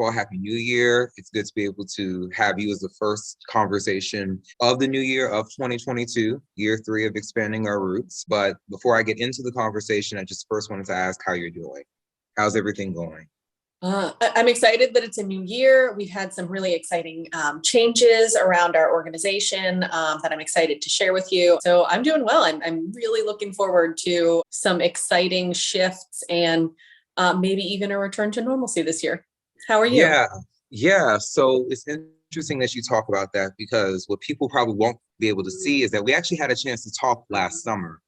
all, Happy New Year. It's good to be able to have you as the first conversation of the new year of 2022, year 3 of expanding our roots. But before I get into the conversation, I just first wanted to ask how you're doing. How's everything going? I'm excited that it's a new year. We've had some really exciting changes around our organization that I'm excited to share with you. So I'm doing well. I'm really looking forward to some exciting shifts and maybe even a return to normalcy this year. How are you? Yeah. So it's interesting that you talk about that, because what people probably won't be able to see is that we actually had a chance to talk last summer.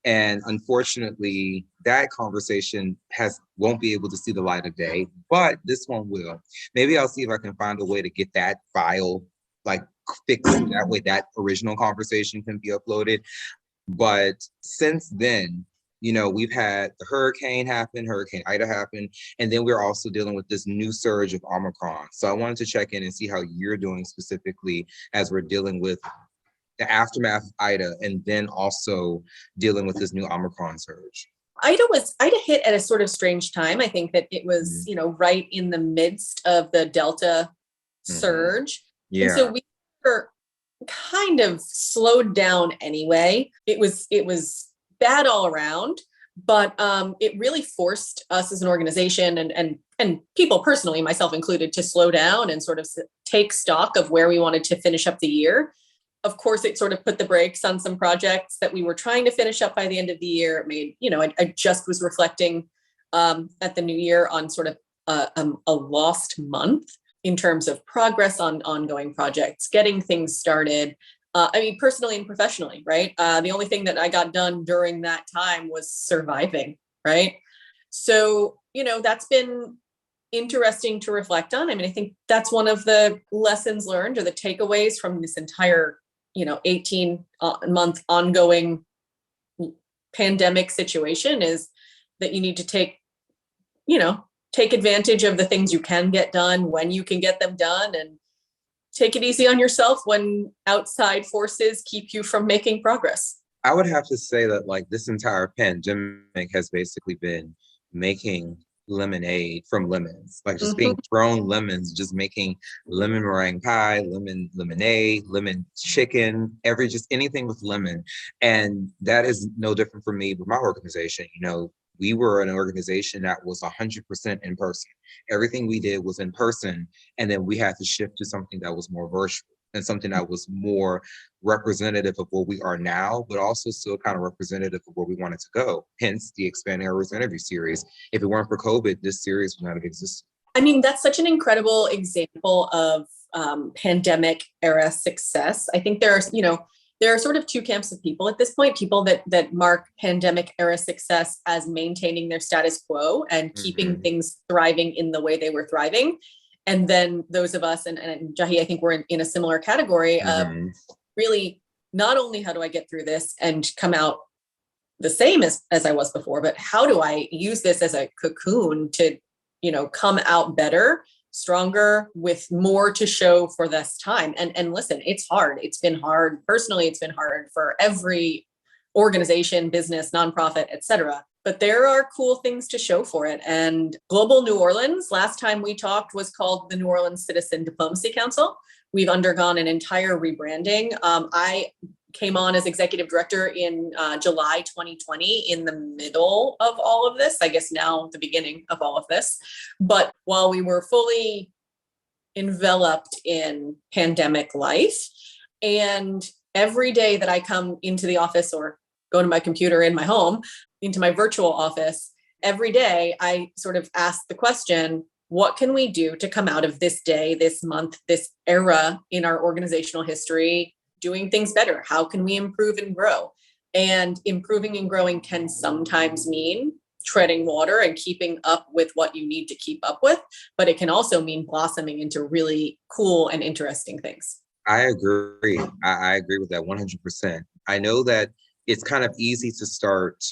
And unfortunately, that conversation won't be able to see the light of day, but this one will. Maybe I'll see if I can find a way to get that file fixed that way that original conversation can be uploaded. But since then, we've had the Hurricane Ida happen, and then we're also dealing with this new surge of Omicron. So I wanted to check in and see how you're doing specifically as we're dealing with the aftermath of Ida, and then also dealing with this new Omicron surge. Ida hit at a sort of strange time. I think that it was, right in the midst of the Delta surge. Yeah. And so we were kind of slowed down anyway. It was bad all around, but it really forced us as an organization and people personally, myself included, to slow down and sort of take stock of where we wanted to finish up the year. Of course, it sort of put the brakes on some projects that we were trying to finish up by the end of the year. It made, I just was reflecting at the new year on sort of a lost month in terms of progress on ongoing projects, getting things started. Personally and professionally, right? The only thing that I got done during that time was surviving, right? So, that's been interesting to reflect on. I think that's one of the lessons learned or the takeaways from this entire 18-month ongoing pandemic situation is that you need to take advantage of the things you can get done when you can get them done, and take it easy on yourself when outside forces keep you from making progress. I would have to say that this entire pandemic has basically been making lemonade from lemons, just being thrown lemons, just making lemon meringue pie, lemon lemonade, lemon chicken, just anything with lemon. And that is no different for me with my organization. We were an organization that was 100% in person. Everything we did was in person, and then we had to shift to something that was more virtual and something that was more representative of where we are now, but also still kind of representative of where we wanted to go. Hence the Expanding Our Roots interview series. If it weren't for COVID, this series would not have existed. That's such an incredible example of pandemic era success. I think there are sort of two camps of people at this point, people that mark pandemic era success as maintaining their status quo and keeping things thriving in the way they were thriving. And then those of us, and Jahi, I think we're in a similar category of really not only how do I get through this and come out the same as I was before, but how do I use this as a cocoon to, come out better, stronger, with more to show for this time. And listen, it's hard. It's been hard. Personally, it's been hard for every organization, business, nonprofit, et cetera. But there are cool things to show for it. And Global New Orleans, last time we talked, was called the New Orleans Citizen Diplomacy Council. We've undergone an entire rebranding. I came on as executive director in July 2020, in the middle of all of this, I guess now the beginning of all of this. But while we were fully enveloped in pandemic life, and every day that I come into the office or go to my computer in my home, into my virtual office, every day I sort of ask the question, what can we do to come out of this day, this month, this era in our organizational history doing things better? How can we improve and grow? And improving and growing can sometimes mean treading water and keeping up with what you need to keep up with, but it can also mean blossoming into really cool and interesting things. I agree. I agree with that 100%. I know that it's kind of easy to start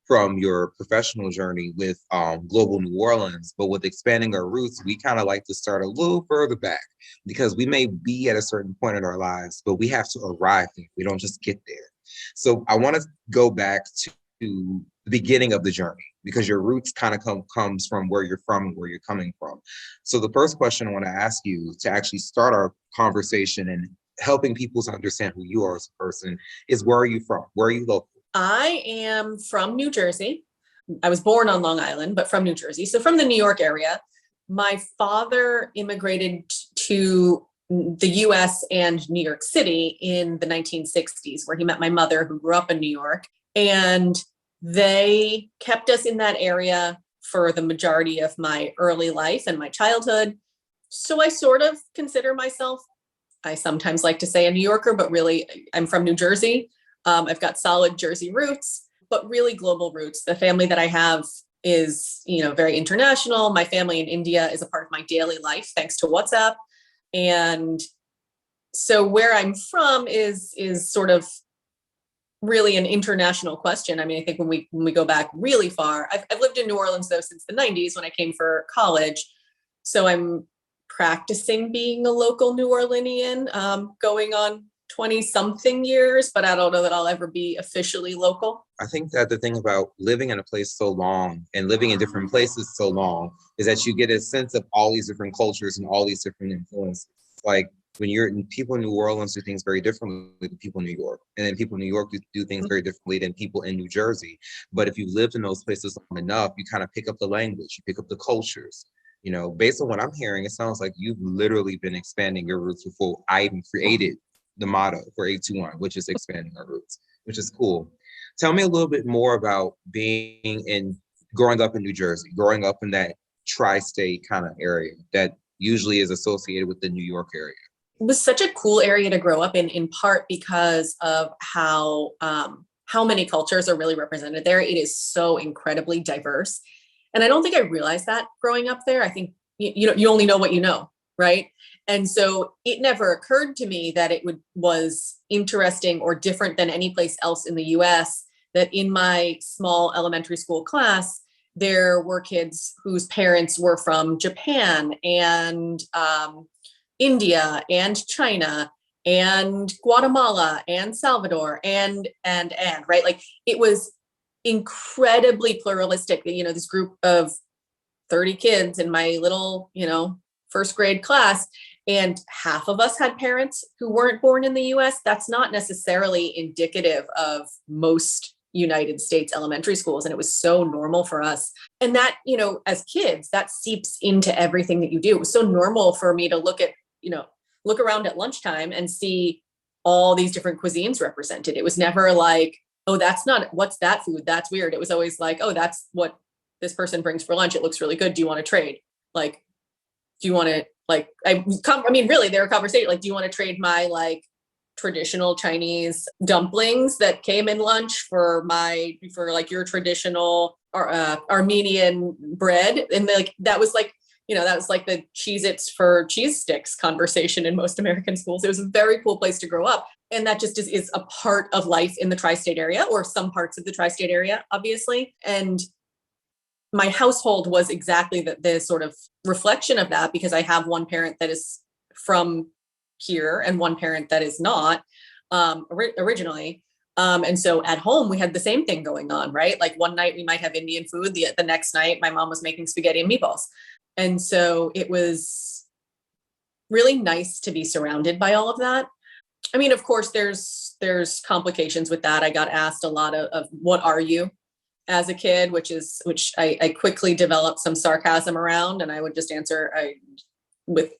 from your professional journey with Global New Orleans, but with Expanding Our Roots, we kind of like to start a little further back, because we may be at a certain point in our lives, but we have to arrive there. We don't just get there. So I want to go back to the beginning of the journey, because your roots kind of comes from where you're from, where you're coming from. So the first question I want to ask you to actually start our conversation and helping people to understand who you are as a person is, where are you from? Where are you local? I am from New Jersey. I was born on Long Island, but from New Jersey. So from the New York area. My father immigrated to the US and New York City in the 1960s, where he met my mother, who grew up in New York. And they kept us in that area for the majority of my early life and my childhood. So I sort of consider myself, I sometimes like to say, a New Yorker, but really I'm from New Jersey. I've got solid Jersey roots, but really global roots. The family that I have is, very international. My family in India is a part of my daily life, thanks to WhatsApp. And so where I'm from is sort of really an international question. I mean, I think when we go back really far, I've lived in New Orleans though since the 90s when I came for college. So I'm practicing being a local New Orleanian, going on 20 something years, but I don't know that I'll ever be officially local. I think that the thing about living in a place so long and living in different places so long is that you get a sense of all these different cultures and all these different influences. Like when people in New Orleans do things very differently than people in New York, and then people in New York do things very differently than people in New Jersey. But if you've lived in those places long enough, you kind of pick up the language, you pick up the cultures. Based on what I'm hearing, it sounds like you've literally been expanding your roots before I even created the motto for 821, which is expanding our roots, which is cool. Tell me a little bit more about growing up in New Jersey, growing up in that tri-state kind of area that usually is associated with the New York area. It was such a cool area to grow up in part because of how many cultures are really represented there. It is so incredibly diverse. And I don't think I realized that growing up there. I think, you only know what you know, right? And so it never occurred to me that it was interesting or different than any place else in the US, that in my small elementary school class, there were kids whose parents were from Japan and India and China and Guatemala and Salvador and right? Like it was incredibly pluralistic. This group of 30 kids in my little, first grade class, and half of us had parents who weren't born in the US. That's not necessarily indicative of most United States elementary schools. And it was so normal for us. And that, as kids, that seeps into everything that you do. It was so normal for me to look around at lunchtime and see all these different cuisines represented. It was never like, oh, what's that food? That's weird. It was always like, oh, that's what this person brings for lunch. It looks really good. Do you want to trade? Like, do you want to really, there were conversations like, do you want to trade my traditional Chinese dumplings that came in lunch for your traditional Armenian bread? And that was the Cheez-Its for cheese sticks conversation in most American schools. It was a very cool place to grow up. And that just is a part of life in the tri-state area, or some parts of the tri-state area, obviously. And my household was exactly the sort of reflection of that, because I have one parent that is from here and one parent that is not originally. And so at home, we had the same thing going on, right? Like one night we might have Indian food. The next night, my mom was making spaghetti and meatballs. And so it was really nice to be surrounded by all of that. I mean, of course, there's complications with that. I got asked a lot of what are you as a kid, which I quickly developed some sarcasm around, and I would just answer with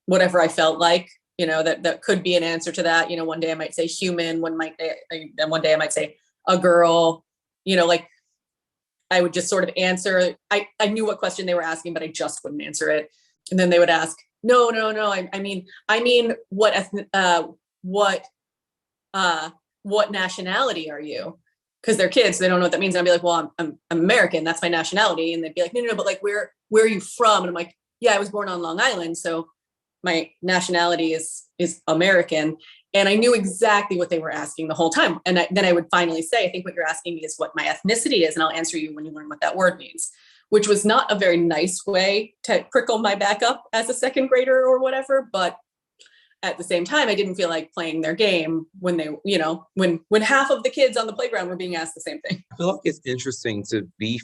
whatever I felt like, that could be an answer to that. One day I might say human, one day I might say a girl, I would just sort of answer. I knew what question they were asking, but I just wouldn't answer it. And then they would ask, no. I mean, what nationality are you? Because they're kids, so they don't know what that means. And I'd be like, well, I'm American. That's my nationality. And they'd be like, no, but where are you from? And I'm like, yeah, I was born on Long Island, so my nationality is American. And I knew exactly what they were asking the whole time. And then I would finally say, I think what you're asking me is what my ethnicity is, and I'll answer you when you learn what that word means, which was not a very nice way to prickle my back up as a second grader or whatever. But at the same time, I didn't feel like playing their game when they, when half of the kids on the playground were being asked the same thing. I feel like it's interesting to be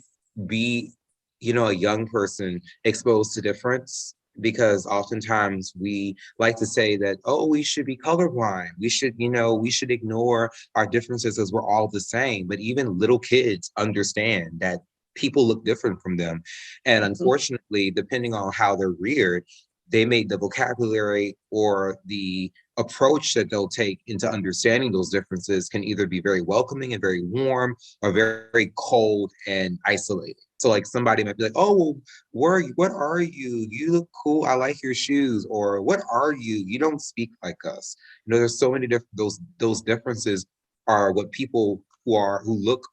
a young person exposed to difference, because oftentimes we like to say that, oh, we should be colorblind. We should ignore our differences as we're all the same. But even little kids understand that people look different from them. And unfortunately, depending on how they're reared, they made the vocabulary or the approach that they'll take into understanding those differences can either be very welcoming and very warm, or very, very cold and isolated. So like somebody might be like, oh, well, what are you? You look cool. I like your shoes. Or what are you? You don't speak like us. There's so many different, those differences are what people who look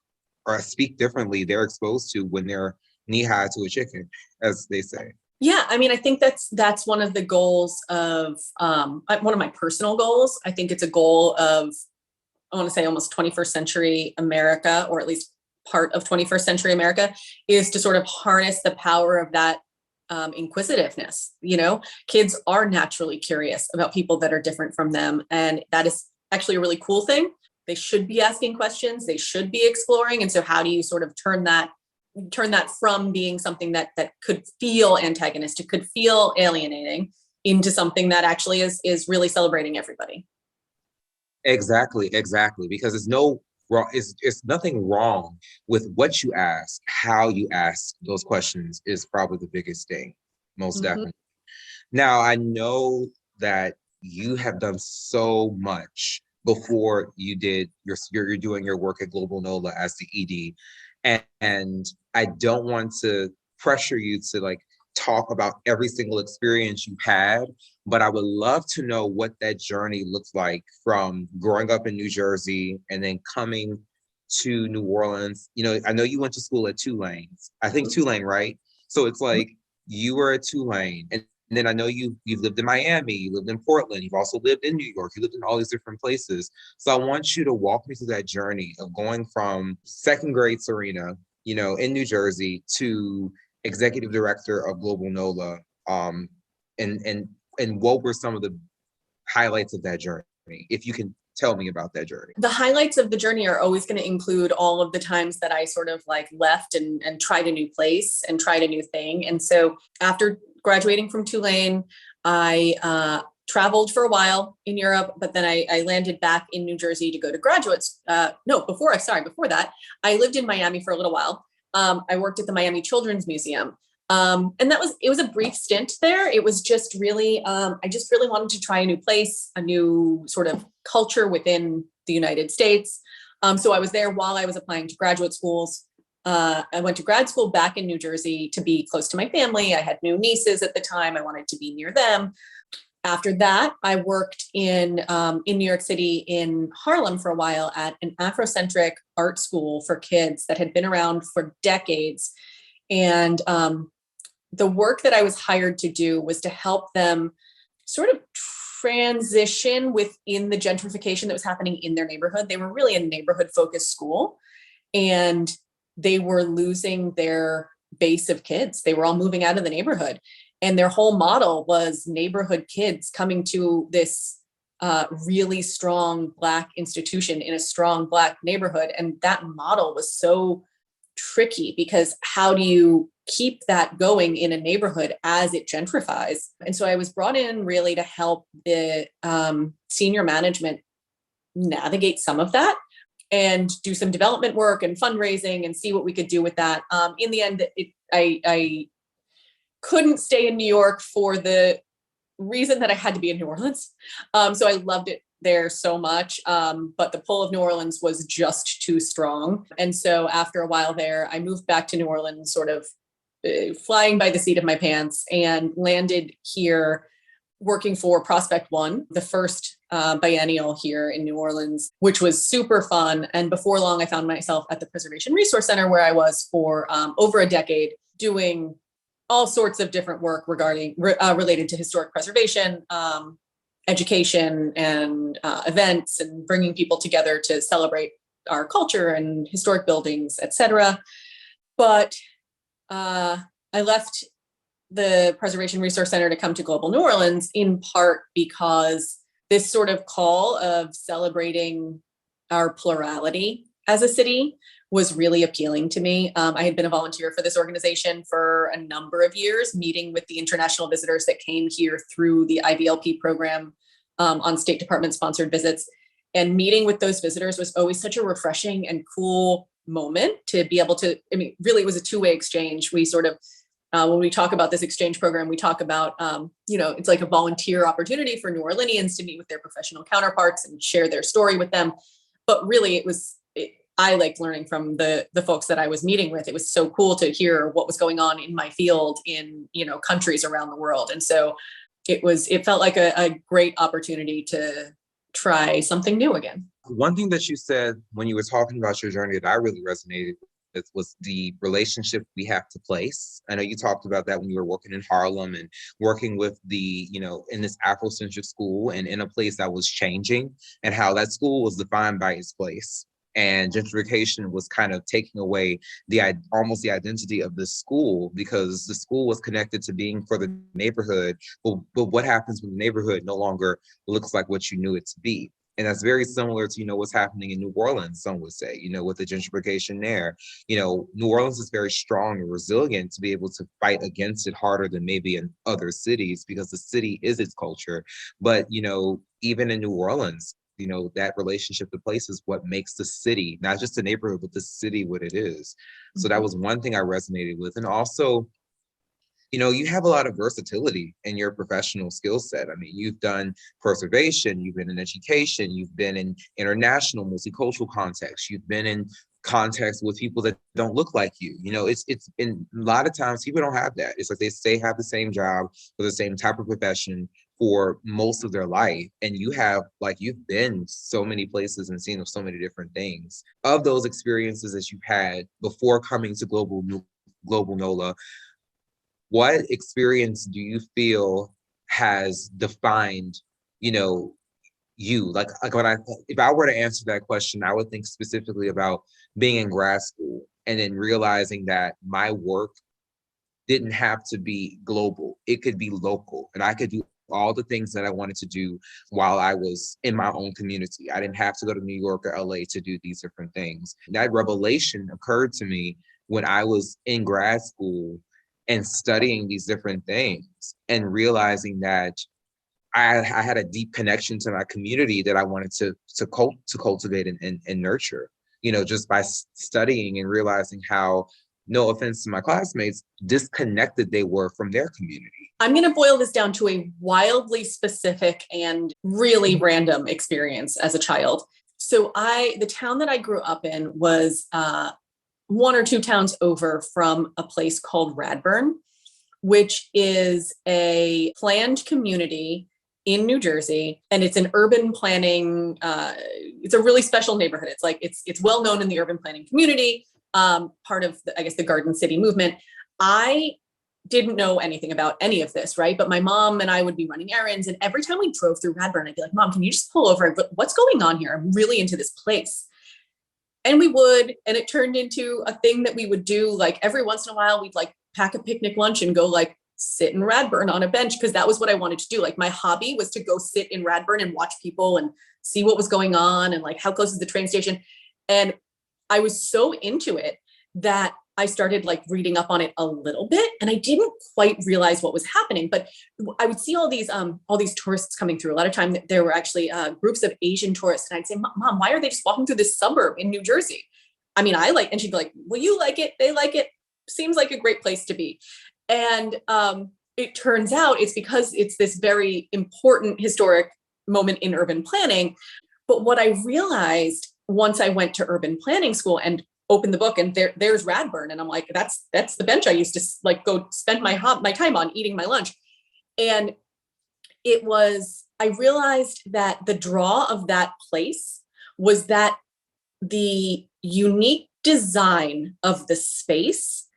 or speak differently, they're exposed to when they're knee high to a chicken, as they say. Yeah, I mean, I think that's one of the goals of one of my personal goals. I think it's a goal of, I want to say, almost 21st century America, or at least part of 21st century America, is to sort of harness the power of that inquisitiveness. Kids are naturally curious about people that are different from them, and that is actually a really cool thing. They should be asking questions. They should be exploring. And so how do you sort of turn that from being something that could feel antagonistic, could feel alienating, into something that actually is really celebrating everybody? Exactly. Because it's nothing wrong with what you ask. How you ask those questions is probably the biggest thing, most definitely. Now, I know that you have done so much before you're doing your work at Global NOLA as the ED. And I don't want to pressure you to talk about every single experience you had, but I would love to know what that journey looks like from growing up in New Jersey and then coming to New Orleans. I know you went to school at Tulane. I think Tulane, right? So it's like you were at Tulane, and then I know you've lived in Miami, you lived in Portland, you've also lived in New York, you lived in all these different places. So I want you to walk me through that journey of going from second grade Sarina, in New Jersey, to executive director of Global NOLA. And what were some of the highlights of that journey, if you can tell me about that journey? The highlights of the journey are always going to include all of the times that I sort of left and tried a new place and tried a new thing. And so after graduating from Tulane, I traveled for a while in Europe, but then I landed back in New Jersey to go to graduate. Before that, I lived in Miami for a little while. I worked at the Miami Children's Museum. And it was a brief stint there. It was just really, I just really wanted to try a new place, a new sort of culture within the United States. So I was there while I was applying to graduate schools. I went to grad school back in New Jersey to be close to my family. I had new nieces at the time. I wanted to be near them. After that, I worked in New York City, in Harlem for a while, at an Afrocentric art school for kids that had been around for decades. And the work that I was hired to do was to help them sort of transition within the gentrification that was happening in their neighborhood. They were really a neighborhood-focused school, and they were losing their base of kids. They were all moving out of the neighborhood. And their whole model was neighborhood kids coming to this really strong Black institution in a strong Black neighborhood. And that model was so tricky, because how do you keep that going in a neighborhood as it gentrifies? And so I was brought in really to help the senior management navigate some of that and do some development work and fundraising and see what we could do with that. In the end, I couldn't stay in New York for the reason that I had to be in New Orleans. So I loved it there so much, but the pull of New Orleans was just too strong. And so after a while there, I moved back to New Orleans, sort of flying by the seat of my pants, and landed here working for Prospect One, the first biennial here in New Orleans, which was super fun. And before long, I found myself at the Preservation Resource Center, where I was for over a decade, doing all sorts of different work related to historic preservation, education, and events, and bringing people together to celebrate our culture and historic buildings, etc. But I left the Preservation Resource Center to come to Global New Orleans, in part because this sort of call of celebrating our plurality as a city was really appealing to me. I had been a volunteer for this organization for a number of years, meeting with the international visitors that came here through the IVLP program on State Department sponsored visits. And meeting with those visitors was always such a refreshing and cool moment to be able to, I mean, really it was a two-way exchange. We sort of, when we talk about this exchange program, we talk about, it's like a volunteer opportunity for New Orleanians to meet with their professional counterparts and share their story with them. But really I liked learning from the folks that I was meeting with. It was so cool to hear what was going on in my field in, countries around the world. And so it felt like a great opportunity to try something new again. One thing that you said when you were talking about your journey that I really resonated with was the relationship we have to place. I know you talked about that when you were working in Harlem and working with the, in this Afrocentric school and in a place that was changing, and how that school was defined by its place. And gentrification was kind of taking away almost the identity of the school, because the school was connected to being for the neighborhood. But what happens when the neighborhood no longer looks like what you knew it to be? And that's very similar to, what's happening in New Orleans, some would say, with the gentrification there. New Orleans is very strong and resilient to be able to fight against it harder than maybe in other cities, because the city is its culture. But, even in New Orleans, that relationship to place is what makes the city, not just the neighborhood, but the city what it is. So that was one thing I resonated with. And also, you have a lot of versatility in your professional skill set. I mean, you've done preservation, you've been in education, you've been in international multicultural context, you've been in context with people that don't look like you. It's in a lot of times people don't have that. It's like they have the same job or the same type of profession for most of their life. And you've been so many places and seen so many different things. Of those experiences that you've had before coming to Global NOLA, what experience do you feel has defined, you? Like if I were to answer that question, I would think specifically about being in grad school and then realizing that my work didn't have to be global. It could be local, and I could do all the things that I wanted to do while I was in my own community. I didn't have to go to New York or LA to do these different things. That revelation occurred to me when I was in grad school and studying these different things and realizing that I had a deep connection to my community that I wanted to cultivate and nurture, just by studying and realizing how, no offense to my classmates, disconnected they were from their community. I'm going to boil this down to a wildly specific and really random experience as a child. So the town that I grew up in was one or two towns over from a place called Radburn, which is a planned community in New Jersey, and it's an urban planning. It's a really special neighborhood. It's well known in the urban planning community. Part of the Garden City movement. I didn't know anything about any of this, right? But my mom and I would be running errands, and every time we drove through Radburn, I'd be like, "Mom, can you just pull over? What's going on here? I'm really into this place." And we would, and it turned into a thing that we would do. Like every once in a while, we'd pack a picnic lunch and go sit in Radburn on a bench, because that was what I wanted to do. My hobby was to go sit in Radburn and watch people and see what was going on and how close is the train station. And I was so into it that I started reading up on it a little bit, and I didn't quite realize what was happening. But I would see all these tourists coming through. A lot of time there were actually groups of Asian tourists, and I'd say, "Mom, why are they just walking through this suburb in New Jersey? I mean, and she'd be like, "Well, you like it, they like it. Seems like a great place to be." And it turns out it's because it's this very important historic moment in urban planning. But what I realized once I went to urban planning school and opened the book, and there's Radburn, and I'm like, that's the bench I used to go spend my time on eating my lunch. And I realized that the draw of that place was that the unique design of the space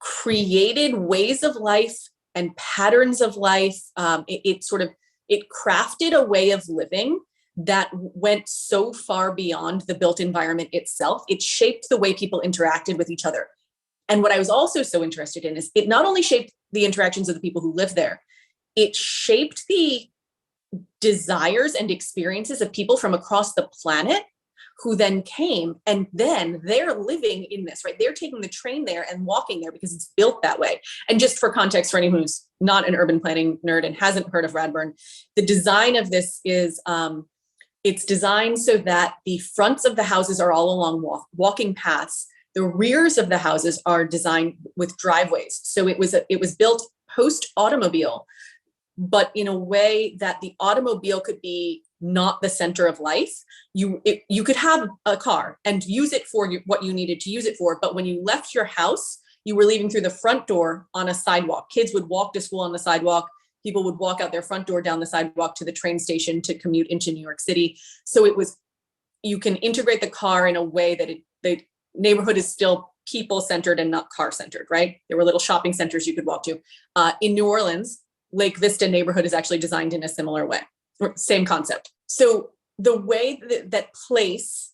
created ways of life and patterns of life. It crafted a way of living that went so far beyond the built environment itself. It shaped the way people interacted with each other. And what I was also so interested in is it not only shaped the interactions of the people who live there, it shaped the desires and experiences of people from across the planet who then came, and then they're living in this, right? They're taking the train there and walking there because it's built that way. And just for context, for anyone who's not an urban planning nerd and hasn't heard of Radburn, the design of this is it's designed so that the fronts of the houses are all along walking paths. The rears of the houses are designed with driveways. So it was built post-automobile, but in a way that the automobile could be not the center of life. You could have a car and use it for what you needed to use it for, but when you left your house, you were leaving through the front door on a sidewalk. Kids would walk to school on the sidewalk. People would walk out their front door down the sidewalk to the train station to commute into New York City. So you can integrate the car in a way that the neighborhood is still people-centered and not car-centered, right? There were little shopping centers you could walk to. In New Orleans, Lake Vista neighborhood is actually designed in a similar way. Same concept. So the way that place,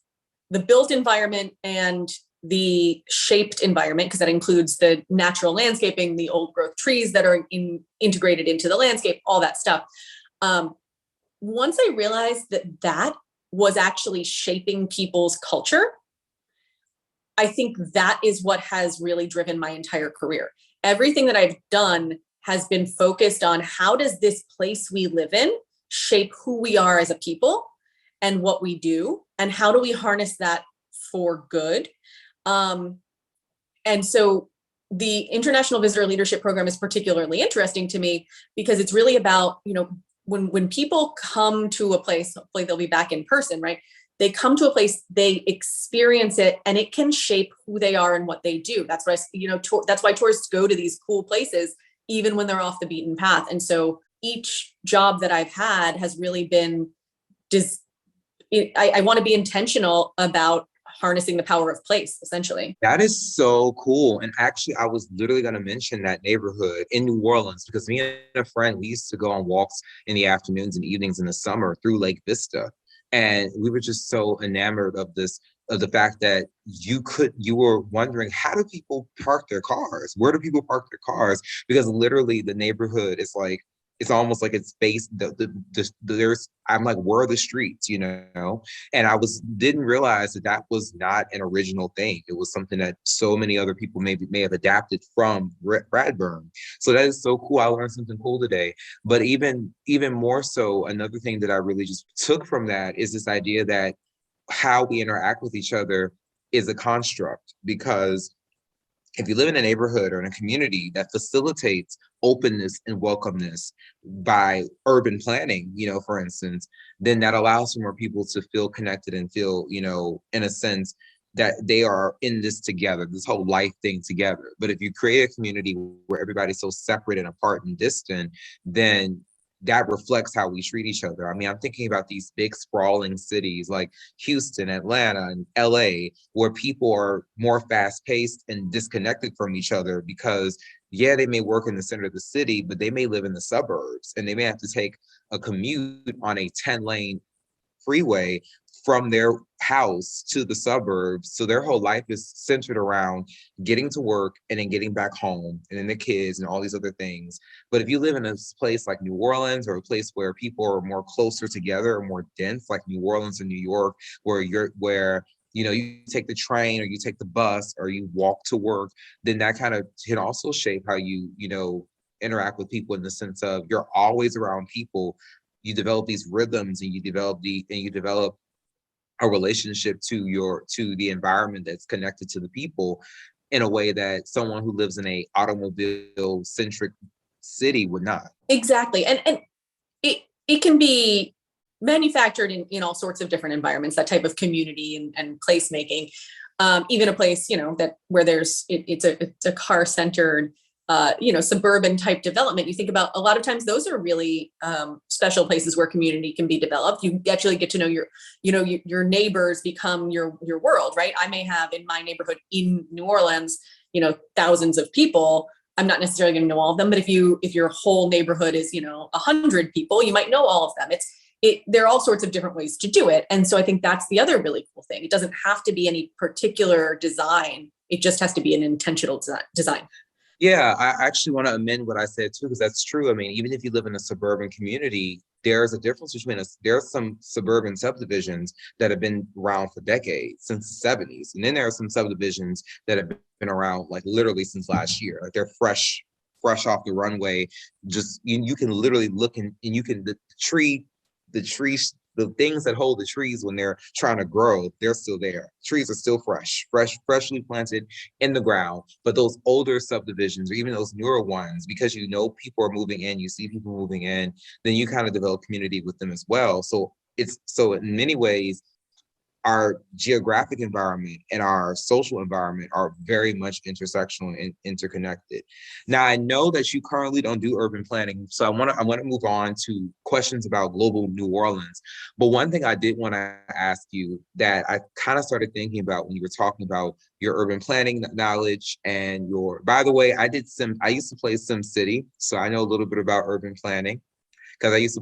the built environment and the shaped environment, because that includes the natural landscaping, the old growth trees that are integrated into the landscape, all that stuff. Once I realized that was actually shaping people's culture, I think that is what has really driven my entire career. Everything that I've done has been focused on how does this place we live in shape who we are as a people and what we do, and how do we harness that for good. And so the International Visitor Leadership Program is particularly interesting to me because it's really about, when people come to a place, hopefully they'll be back in person, right? They come to a place, they experience it, and it can shape who they are and what they do. That's why, that's why tourists go to these cool places, even when they're off the beaten path. And so each job that I've had has really been I want to be intentional about harnessing the power of place, essentially. That is so cool. And actually, I was literally going to mention that neighborhood in New Orleans because me and a friend, we used to go on walks in the afternoons and evenings in the summer through Lake Vista. And we were just so enamored of the fact that you were wondering, how do people park their cars? Where do people park their cars? Because literally the neighborhood is like, it's almost like it's based, I'm like, where are the streets, And I didn't realize that was not an original thing. It was something that so many other people may have adapted from Radburn. So that is so cool. I learned something cool today. But even more so, another thing that I really just took from that is this idea that how we interact with each other is a construct, because if you live in a neighborhood or in a community that facilitates openness and welcomeness by urban planning, for instance, then that allows for more people to feel connected and feel, in a sense that they are in this together, this whole life thing together. But if you create a community where everybody's so separate and apart and distant, then that reflects how we treat each other. I mean, I'm thinking about these big sprawling cities like Houston, Atlanta, and LA, where people are more fast-paced and disconnected from each other because, yeah, they may work in the center of the city, but they may live in the suburbs and they may have to take a commute on a 10-lane freeway from their house to the suburbs. So their whole life is centered around getting to work and then getting back home and then the kids and all these other things. But if you live in a place like New Orleans, or a place where people are more closer together or more dense, like New Orleans and New York, where you take the train or you take the bus or you walk to work, then that kind of can also shape how you interact with people, in the sense of you're always around people. You develop these rhythms and you develop a relationship to the environment that's connected to the people in a way that someone who lives in a automobile centric city would not. Exactly. And it can be manufactured in all sorts of different environments, that type of community and placemaking. Even a place, where it's a car centered, suburban type development. You think about, a lot of times those are really special places where community can be developed. You actually get to know your neighbors become your world, right? I may have in my neighborhood in New Orleans, thousands of people. I'm not necessarily going to know all of them, but if your whole neighborhood is, 100 people, you might know all of them. There are all sorts of different ways to do it. And so I think that's the other really cool thing. It doesn't have to be any particular design It just has to be an intentional design. Yeah, I actually want to amend what I said too, because that's true. I mean, even if you live in a suburban community, there's a difference between us. There are some suburban subdivisions that have been around for decades, since the 70s. And then there are some subdivisions that have been around like literally since last year. Like they're fresh off the runway. Just you can literally look and you can the trees, the things that hold the trees when they're trying to grow, they're still there. Trees are still freshly planted in the ground. But those older subdivisions, or even those newer ones, because you know people are moving in, you see people moving in, then you kind of develop community with them as well. So in many ways, our geographic environment and our social environment are very much intersectional and interconnected. Now, I know that you currently don't do urban planning, so I want to move on to questions about global New Orleans. But one thing I did want to ask you that I kind of started thinking about when you were talking about your urban planning knowledge and your, by the way, I used to play Sim City, so I know a little bit about urban planning because I used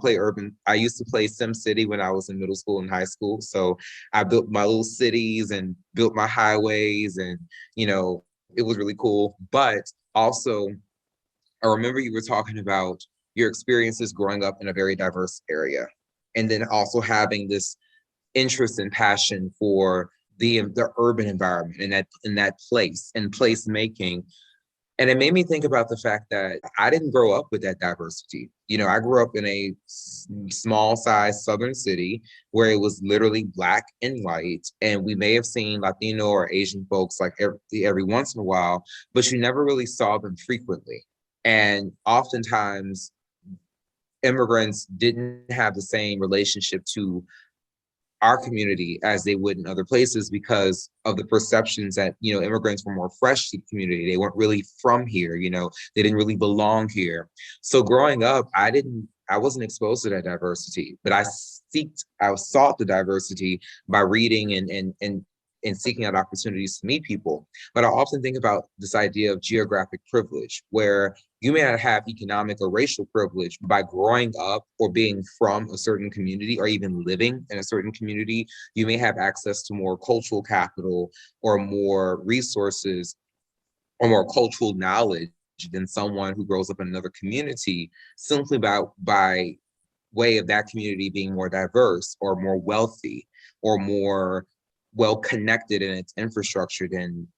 to play Sim City when I was in middle school and high school. So I built my little cities and built my highways, and it was really cool. But also, I remember you were talking about your experiences growing up in a very diverse area, and then also having this interest and passion for the urban environment and that place and place making. And it made me think about the fact that I didn't grow up with that diversity. I grew up in a small size southern city where it was literally black and white. And we may have seen Latino or Asian folks like every once in a while, but you never really saw them frequently. And oftentimes immigrants didn't have the same relationship to our community as they would in other places because of the perceptions that immigrants were more fresh to the community. They weren't really from here. They didn't really belong here. So growing up, I wasn't exposed to that diversity, but I sought the diversity by reading and seeking out opportunities to meet people. But I often think about this idea of geographic privilege, where you may not have economic or racial privilege, but by growing up or being from a certain community or even living in a certain community, you may have access to more cultural capital or more resources or more cultural knowledge than someone who grows up in another community simply by way of that community being more diverse or more wealthy or more well connected in its infrastructure than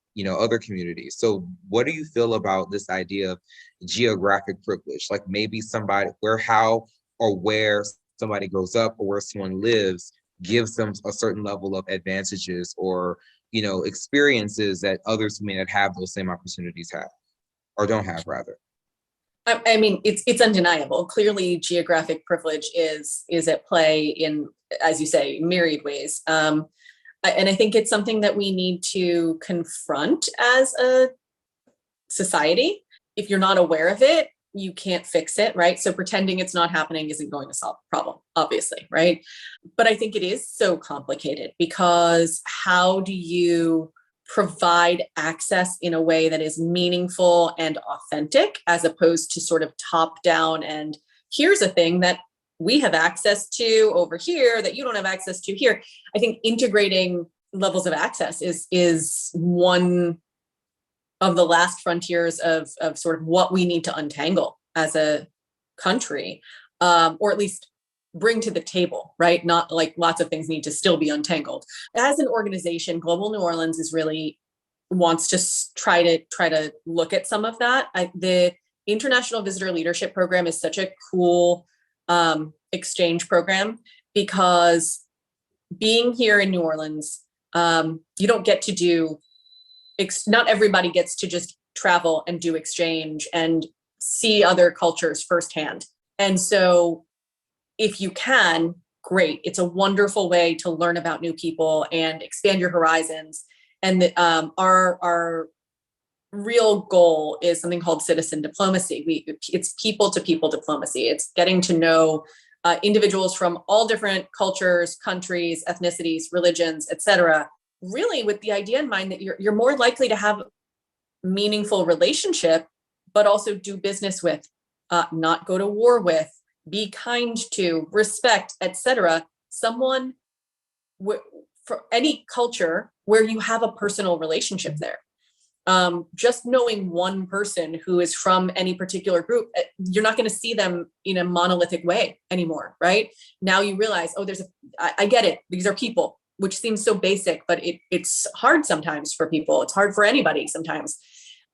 other communities. So what do you feel about this idea of geographic privilege? Like maybe where somebody grows up or where someone lives gives them a certain level of advantages or experiences that others who may not have those same opportunities have or don't have, rather. I mean, it's undeniable. Clearly, geographic privilege is at play in, as you say, myriad ways. And I think it's something that we need to confront as a society. If you're not aware of it, you can't fix it, right? So pretending it's not happening isn't going to solve the problem, obviously, right? But I think it is so complicated because how do you provide access in a way that is meaningful and authentic as opposed to sort of top down and here's a thing that we have access to over here that you don't have access to here. I think integrating levels of access is one of the last frontiers of sort of what we need to untangle as a country, or at least bring to the table, right? Not like lots of things need to still be untangled. As an organization, Global New Orleans is really wants to try to look at some of that. The International Visitor Leadership Program is such a cool exchange program because being here in New Orleans, you don't get to do, not everybody gets to just travel and do exchange and see other cultures firsthand. And so if you can, great. It's a wonderful way to learn about new people and expand your horizons. And our real goal is something called citizen diplomacy. It's people to people diplomacy. It's getting to know individuals from all different cultures, countries, ethnicities, religions, etc. Really with the idea in mind that you're more likely to have meaningful relationship, but also do business with, not go to war with, be kind to, respect, etc. Someone for any culture where you have a personal relationship there. just knowing one person who is from any particular group, you're not going to see them in a monolithic way anymore, right? Now you realize, oh, I get it. These are people, which seems so basic, but it's hard sometimes for people. It's hard for anybody sometimes.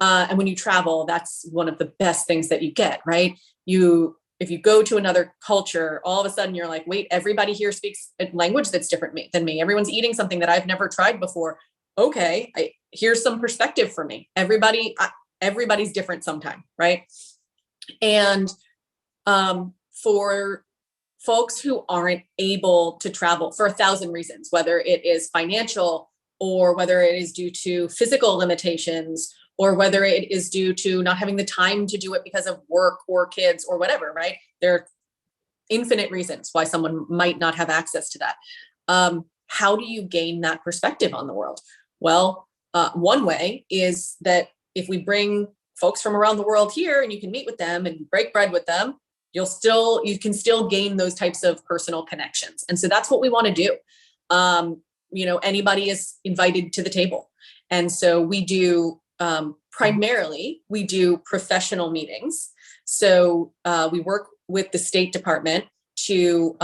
And when you travel, that's one of the best things that you get, right? If you go to another culture, all of a sudden you're like, wait, everybody here speaks a language that's different than me. Everyone's eating something that I've never tried before. Okay, here's some perspective for me. Everybody's different sometime, right? And for folks who aren't able to travel for 1,000 reasons, whether it is financial or whether it is due to physical limitations, or whether it is due to not having the time to do it because of work or kids or whatever, right? There are infinite reasons why someone might not have access to that. How do you gain that perspective on the world? Well, one way is that if we bring folks from around the world here and you can meet with them and break bread with them, you can still gain those types of personal connections. And so that's what we want to do. Anybody is invited to the table. And so we do, primarily, we do professional meetings. So we work with the State Department to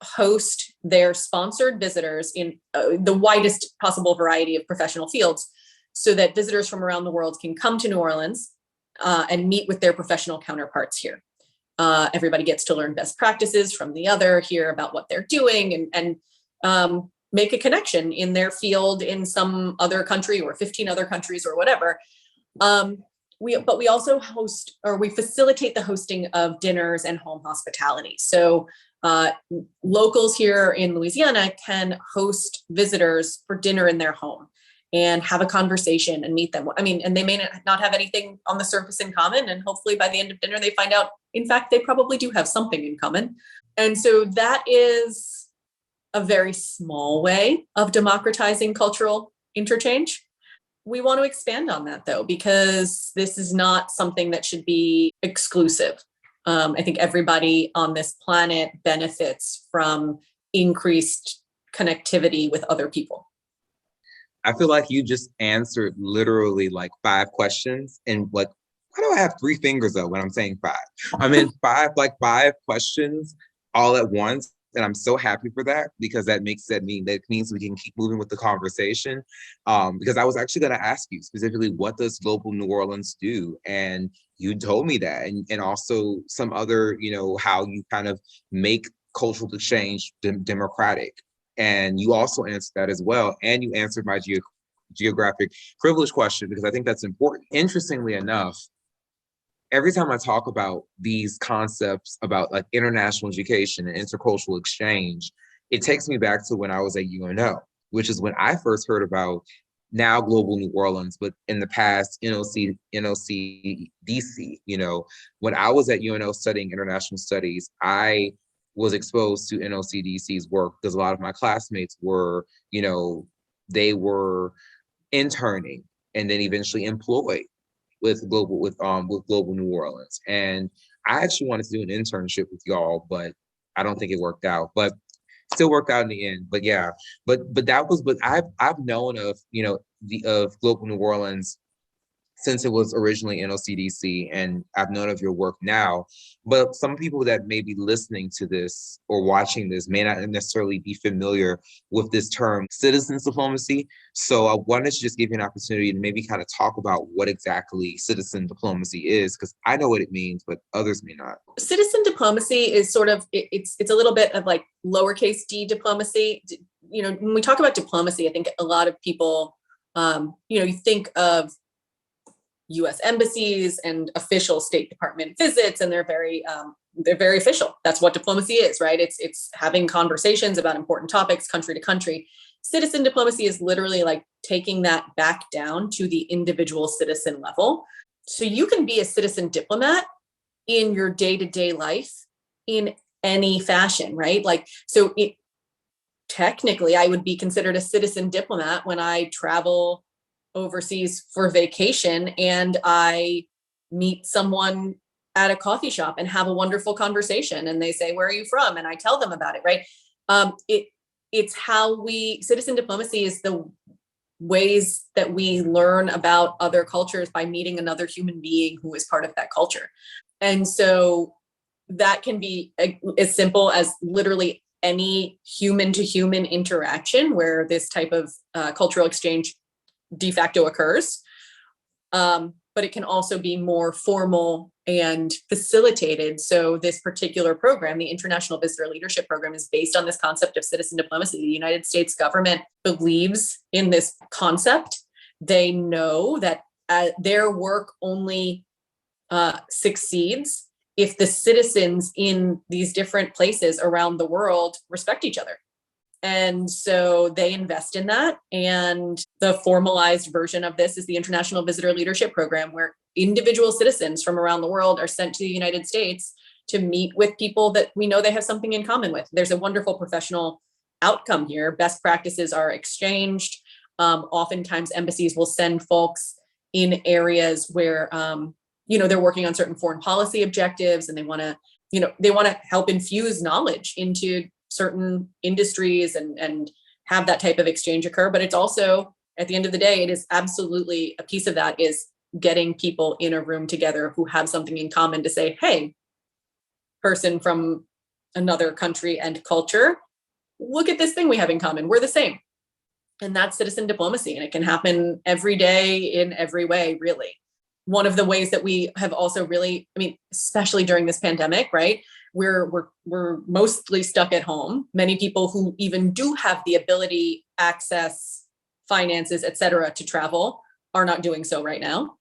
host their sponsored visitors in the widest possible variety of professional fields, so that visitors from around the world can come to New Orleans and meet with their professional counterparts here. Everybody gets to learn best practices from the other, hear about what they're doing, and make a connection in their field in some other country or 15 other countries or whatever. But we also we facilitate the hosting of dinners and home hospitality. So locals here in Louisiana can host visitors for dinner in their home and have a conversation and meet them. I mean, and they may not have anything on the surface in common. And hopefully by the end of dinner, they find out, in fact, they probably do have something in common. And so that is a very small way of democratizing cultural interchange. We want to expand on that, though, because this is not something that should be exclusive. I think everybody on this planet benefits from increased connectivity with other people. I feel like you just answered literally like 5 questions, and like, why do I have 3 fingers up when I'm saying 5? I mean, 5 questions all at once. And I'm so happy for that, because that means we can keep moving with the conversation. Because I was actually going to ask you specifically, what does Global New Orleans do? And you told me that, and also some other, how you kind of make cultural exchange democratic. And you also answered that as well. And you answered my geographic privilege question, because I think that's important. Interestingly enough, every time I talk about these concepts about like international education and intercultural exchange, it takes me back to when I was at UNO, which is when I first heard about now Global New Orleans, but in the past, NOCDC. When I was at UNO studying international studies, I was exposed to NOCDC's work because a lot of my classmates were, they were interning and then eventually employed with Global New Orleans. And I actually wanted to do an internship with y'all, but I don't think it worked out. But still worked out in the end. But yeah, but I've known of of Global New Orleans since it was originally NOCDC, and I've known of your work now. But some people that may be listening to this or watching this may not necessarily be familiar with this term, citizens diplomacy. So I wanted to just give you an opportunity to maybe kind of talk about what exactly citizen diplomacy is, because I know what it means, but others may not. Citizen diplomacy is sort of, it's a little bit of like lowercase d diplomacy. When we talk about diplomacy, I think a lot of people, you think of U.S. embassies and official State Department visits, and they're very official. That's what diplomacy is, right? It's having conversations about important topics, country to country. Citizen diplomacy is literally like taking that back down to the individual citizen level. So you can be a citizen diplomat in your day-to-day life in any fashion, right? Technically, I would be considered a citizen diplomat when I travel overseas for vacation and I meet someone at a coffee shop and have a wonderful conversation, and they say, "Where are you from?" And I tell them about it, right? It's how citizen diplomacy is the ways that we learn about other cultures by meeting another human being who is part of that culture. And so that can be as simple as literally any human to human interaction where this type of cultural exchange de facto occurs. But it can also be more formal and facilitated. So this particular program, the International Visitor Leadership Program, is based on this concept of citizen diplomacy. The United States government believes in this concept. They know that their work only succeeds if the citizens in these different places around the world respect each other. And so they invest in that. And the formalized version of this is the International Visitor Leadership Program, where individual citizens from around the world are sent to the United States to meet with people that we know they have something in common with. There's a wonderful professional outcome here. Best practices are exchanged. Oftentimes embassies will send folks in areas where, they're working on certain foreign policy objectives, and they want to help infuse knowledge into certain industries and have that type of exchange occur. But it's also, at the end of the day, it is absolutely a piece of that is getting people in a room together who have something in common to say, hey, person from another country and culture, look at this thing we have in common. We're the same. And that's citizen diplomacy. And it can happen every day in every way, really. One of the ways that we have also really, especially during this pandemic, right? We're mostly stuck at home. Many people who even do have the ability, access, finances, et cetera, to travel are not doing so right now.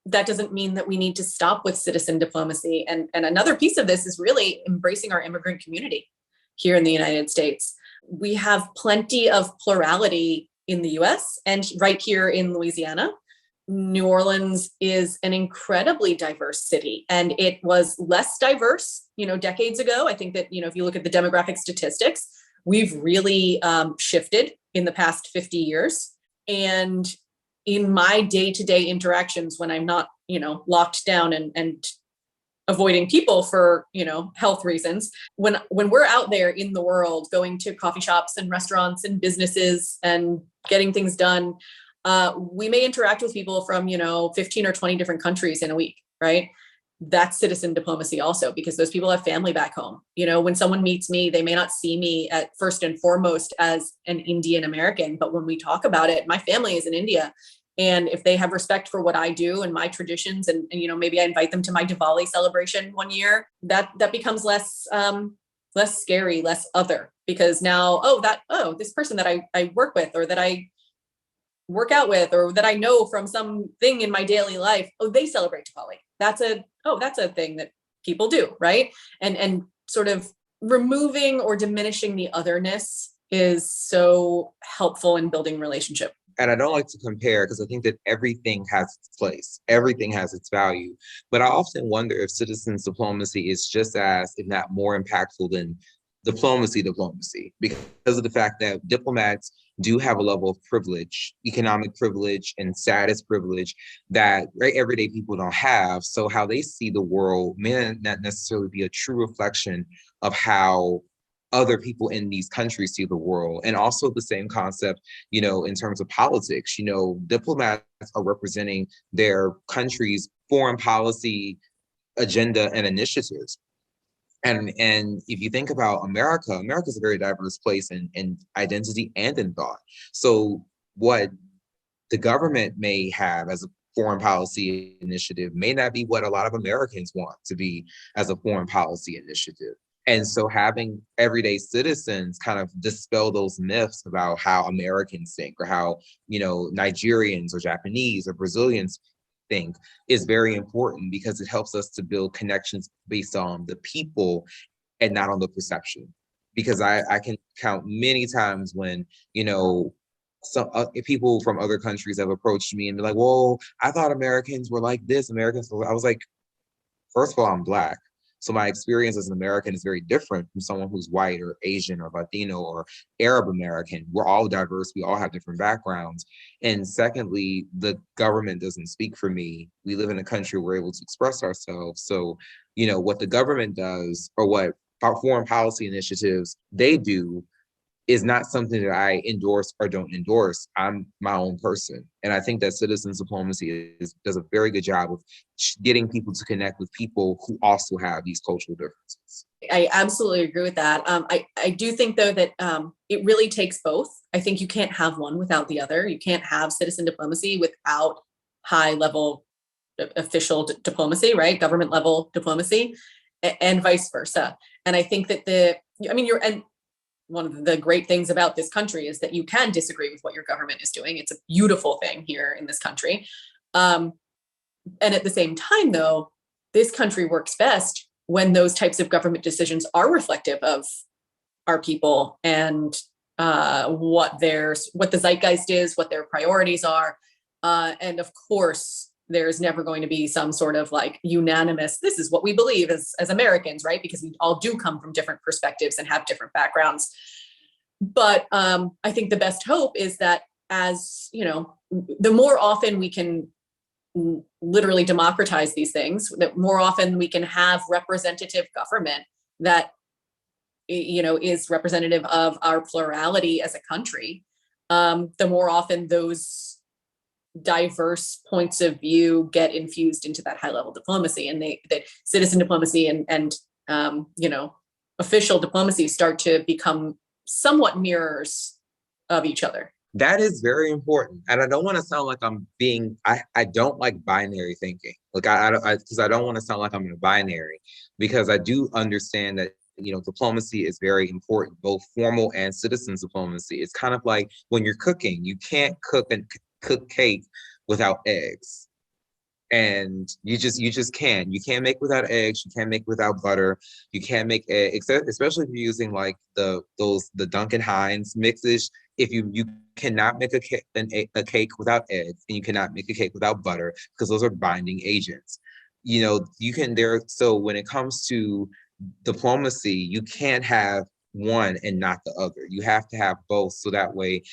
That doesn't mean that we need to stop with citizen diplomacy. And another piece of this is really embracing our immigrant community here in the United States. We have plenty of plurality in the US and right here in Louisiana. New Orleans is an incredibly diverse city, and it was less diverse, decades ago. I think that, if you look at the demographic statistics, we've really shifted in the past 50 years. And in my day-to-day interactions, when I'm not, locked down and avoiding people for, health reasons, when we're out there in the world, going to coffee shops and restaurants and businesses and getting things done, we may interact with people from, 15 or 20 different countries in a week, right? That's citizen diplomacy also, because those people have family back home. When someone meets me, they may not see me at first and foremost as an Indian American, but when we talk about it, my family is in India. And if they have respect for what I do and my traditions, and maybe I invite them to my Diwali celebration one year, that becomes less scary, less other, because now, this person that I work with, or that I work out with, or that I know from something in my daily life, they celebrate Diwali. That's a thing that people do, right? And sort of removing or diminishing the otherness is so helpful in building relationship. And I don't like to compare, because I think that everything has its place, everything has its value. But I often wonder if citizens diplomacy is just as, if not more impactful than diplomacy, because of the fact that diplomats do have a level of privilege, economic privilege and status privilege that everyday people don't have. So how they see the world may not necessarily be a true reflection of how other people in these countries see the world. And also the same concept, in terms of politics, diplomats are representing their country's foreign policy agenda and initiatives. And if you think about America is a very diverse place in identity and in thought. So what the government may have as a foreign policy initiative may not be what a lot of Americans want to be as a foreign policy initiative. And so having everyday citizens kind of dispel those myths about how Americans think, or how, Nigerians or Japanese or Brazilians think, is very important, because it helps us to build connections based on the people and not on the perception. Because I can count many times when, some people from other countries have approached me and be like, well, I thought Americans were like this, Americans. I was like, first of all, I'm Black. So my experience as an American is very different from someone who's white or Asian or Latino or Arab American. We're all diverse. We all have different backgrounds. And secondly, the government doesn't speak for me. We live in a country where we're able to express ourselves. So, what the government does, or what our foreign policy initiatives they do, is not something that I endorse or don't endorse. I'm my own person. And I think that citizens diplomacy does a very good job of getting people to connect with people who also have these cultural differences. I absolutely agree with that. I do think, though, that it really takes both. I think you can't have one without the other. You can't have citizen diplomacy without high level official diplomacy, right? Government level diplomacy, and vice versa. And I think that and one of the great things about this country is that you can disagree with what your government is doing. It's a beautiful thing here in this country. And at the same time, though, this country works best when those types of government decisions are reflective of our people and what the zeitgeist is, what their priorities are. And of course, there's never going to be some sort of like unanimous, this is what we believe as Americans, right? Because we all do come from different perspectives and have different backgrounds. But I think the best hope is that, as you know, the more often we can literally democratize these things, that more often we can have representative government that, you know, is representative of our plurality as a country, the more often those diverse points of view get infused into that high level diplomacy, and that citizen diplomacy and you know, official diplomacy start to become somewhat mirrors of each other. That is very important. And I don't want to sound like I don't like binary thinking. Like because I don't want to sound like I'm in a binary, because I do understand that, you know, diplomacy is very important, both formal and citizens diplomacy. It's kind of like when you're cooking, you can't cook cake without eggs. And you just can't. You can't make without eggs. You can't make without butter. You can't make eggs, especially if you're using like the Duncan Hines mixes. If you cannot make a cake without eggs, and you cannot make a cake without butter, because those are binding agents. You know, so when it comes to diplomacy, you can't have one and not the other. You have to have both, so that way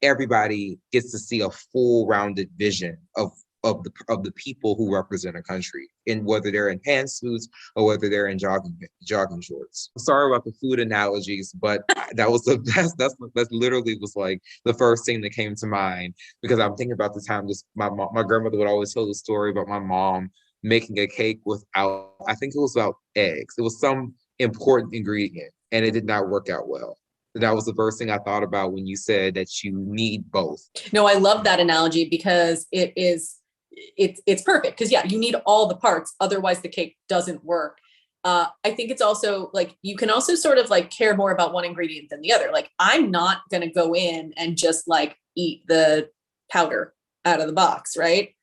everybody gets to see a full rounded vision of the people who represent a country, and whether they're in pantsuits or whether they're in jogging shorts. Sorry about the food analogies, but that was the best. That's literally was like the first thing that came to mind, because I'm thinking about the time my grandmother would always tell the story about my mom making a cake without, I think it was about eggs. It was some important ingredient, and it did not work out well. That was the first thing I thought about when you said that you need both. No, I love that analogy, because it's perfect, because yeah, you need all the parts, otherwise the cake doesn't work. I think it's also like, you can also sort of like care more about one ingredient than the other. Like, I'm not going to go in and just like eat the powder out of the box, right?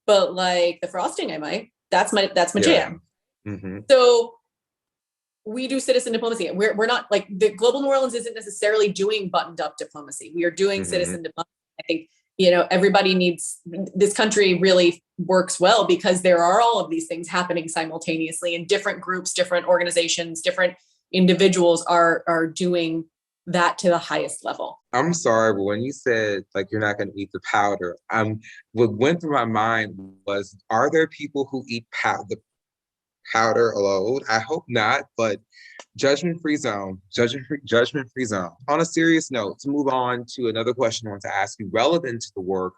But like the frosting, I might. That's my jam. Mm-hmm. So we do citizen diplomacy. We're not like, the Global New Orleans isn't necessarily doing buttoned up diplomacy. We are doing citizen diplomacy. I think, you know, everybody needs, this country really works well because there are all of these things happening simultaneously, and different groups, different organizations, different individuals are doing that to the highest level. I'm sorry, but when you said like you're not going to eat the powder, what went through my mind was, are there people who eat the powder alone? I hope not, but judgment-free zone. Judgment-free zone. On a serious note, to move on to another question I want to ask you relevant to the work,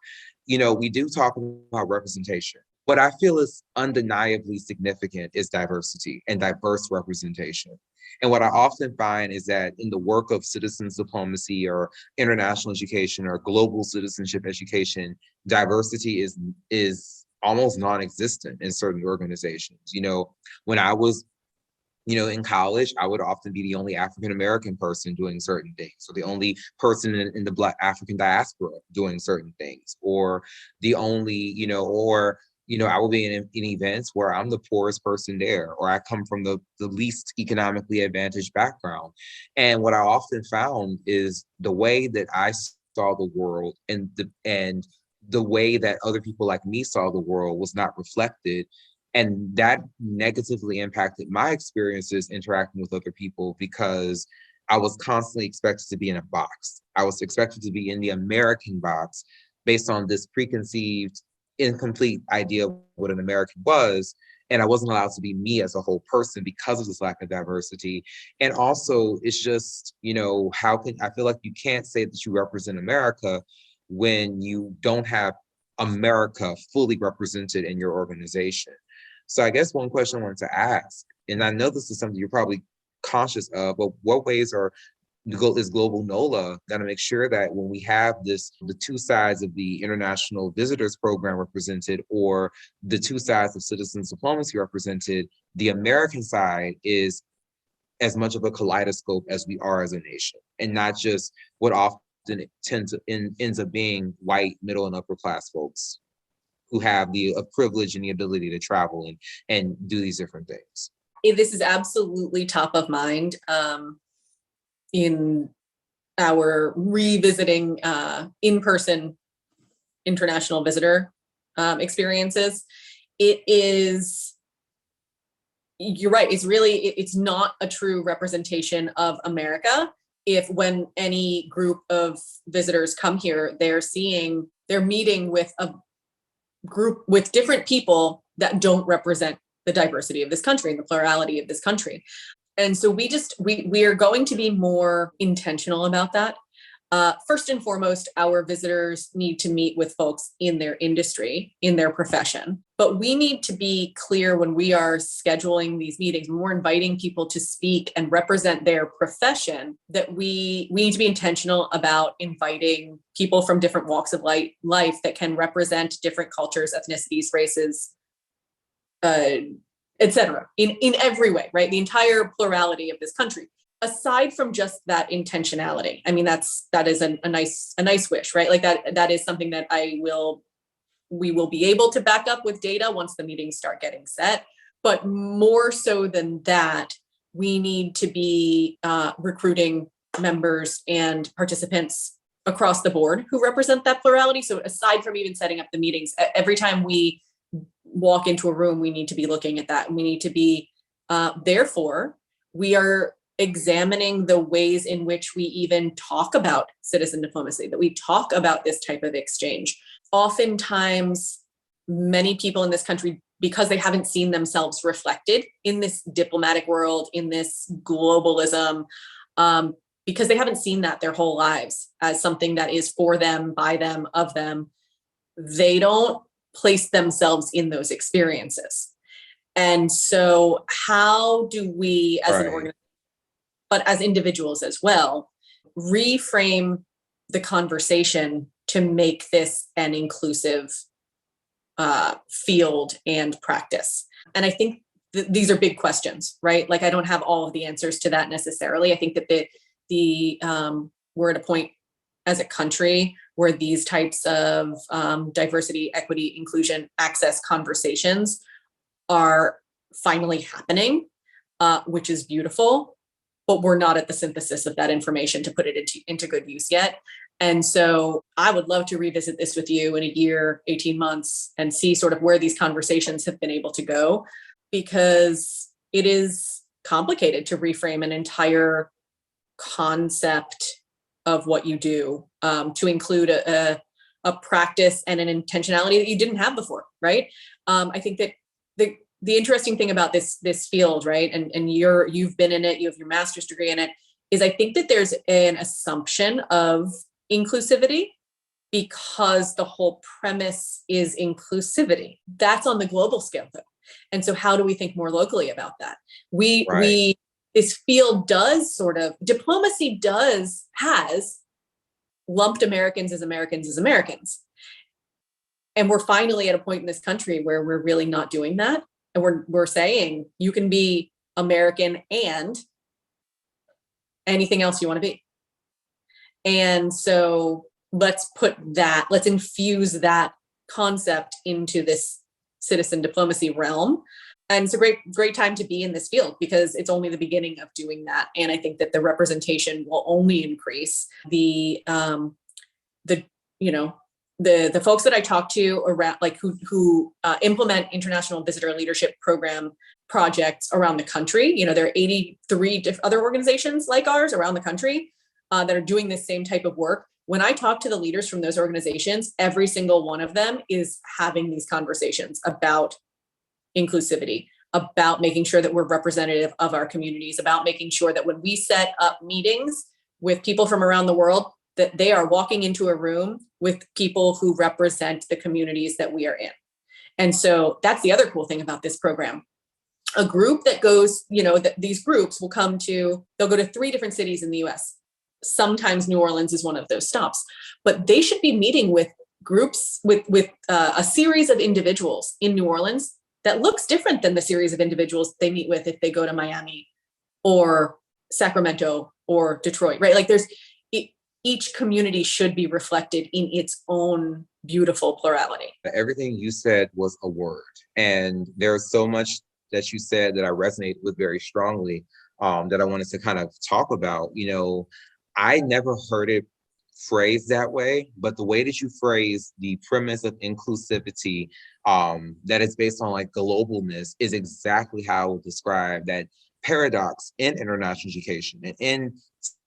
you know, we do talk about representation. What I feel is undeniably significant is diversity and diverse representation. And what I often find is that in the work of citizens diplomacy or international education or global citizenship education, diversity is almost non-existent in certain organizations. You know, when I was, you know, in college, I would often be the only African-American person doing certain things, or the only person in the Black African diaspora doing certain things, or the only, you know, or, you know, I will be in events where I'm the poorest person there, or I come from the least economically advantaged background. And what I often found is the way that I saw the world and the way that other people like me saw the world was not reflected. And that negatively impacted my experiences interacting with other people, because I was constantly expected to be in a box. I was expected to be in the American box based on this preconceived, incomplete idea of what an American was. and I wasn't allowed to be me as a whole person because of this lack of diversity. And also, it's just, how can I feel like you can't say that you represent America when you don't have America fully represented in your organization. So I guess one question I wanted to ask, and I know this is something you're probably conscious of, but what ways is Global NOLA going to make sure that when we have the two sides of the international visitors program represented, or the two sides of citizens diplomacy represented, the American side is as much of a kaleidoscope as we are as a nation, and not just what often ends up being white, middle, and upper class folks who have the privilege and the ability to travel and do these different things. This is absolutely top of mind in our revisiting in-person international visitor experiences. It is, you're right, it's not a true representation of America if when any group of visitors come here, they're meeting with a group with different people that don't represent the diversity of this country and the plurality of this country. And so we are going to be more intentional about that. First and foremost, our visitors need to meet with folks in their industry, in their profession. But we need to be clear when we are scheduling these meetings, when we're inviting people to speak and represent their profession, that we need to be intentional about inviting people from different walks of life that can represent different cultures, ethnicities, races, etc. in every way, right? The entire plurality of this country. Aside from just that intentionality, I mean, that is a nice wish, right? Like that is something that we will be able to back up with data once the meetings start getting set. But more so than that, we need to be recruiting members and participants across the board who represent that plurality. So aside from even setting up the meetings, every time we walk into a room, we need to be looking at that. And we need to be, therefore, we are examining the ways in which we even talk about citizen diplomacy, that we talk about this type of exchange. Oftentimes, many people in this country, because they haven't seen themselves reflected in this diplomatic world, in this globalism, because they haven't seen that their whole lives as something that is for them, by them, of them, they don't place themselves in those experiences. And so how do we, as an organization, but as individuals as well, reframe the conversation to make this an inclusive field and practice? And I think these are big questions, right? Like, I don't have all of the answers to that necessarily. I think that we're at a point as a country where these types of diversity, equity, inclusion, access conversations are finally happening, which is beautiful. But we're not at the synthesis of that information to put it into good use yet. And so I would love to revisit this with you in a year, 18 months, and see sort of where these conversations have been able to go, because it is complicated to reframe an entire concept of what you do, to include a practice and an intentionality that you didn't have before, right? I think that the interesting thing about this field, right, and you've been in it, you have your master's degree in it, is I think that there's an assumption of inclusivity because the whole premise is inclusivity. That's on the global scale, though. And so how do we think more locally about that? This field diplomacy has lumped Americans as Americans. And we're finally at a point in this country where we're really not doing that. And we're saying you can be American and anything else you want to be. And so let's infuse that concept into this citizen diplomacy realm. And it's a great time to be in this field because it's only the beginning of doing that. And I think that the representation will only increase. The folks that I talk to around, like who implement international visitor leadership program projects around the country, there are 83 other organizations like ours around the country that are doing this same type of work. When I talk to the leaders from those organizations, every single one of them is having these conversations about inclusivity, about making sure that we're representative of our communities, about making sure that when we set up meetings with people from around the world, that they are walking into a room with people who represent the communities that we are in. And so that's the other cool thing about this program. A group that goes, these groups will they'll go to 3 different cities in the US. Sometimes New Orleans is one of those stops, but they should be meeting with groups with a series of individuals in New Orleans that looks different than the series of individuals they meet with if they go to Miami or Sacramento or Detroit, right? Like each community should be reflected in its own beautiful plurality. Everything you said was a word, and there's so much that you said that I resonate with very strongly, that I wanted to kind of talk about. I never heard it phrased that way, but the way that you phrase the premise of inclusivity, that is based on like globalness, is exactly how I would describe that paradox in international education and in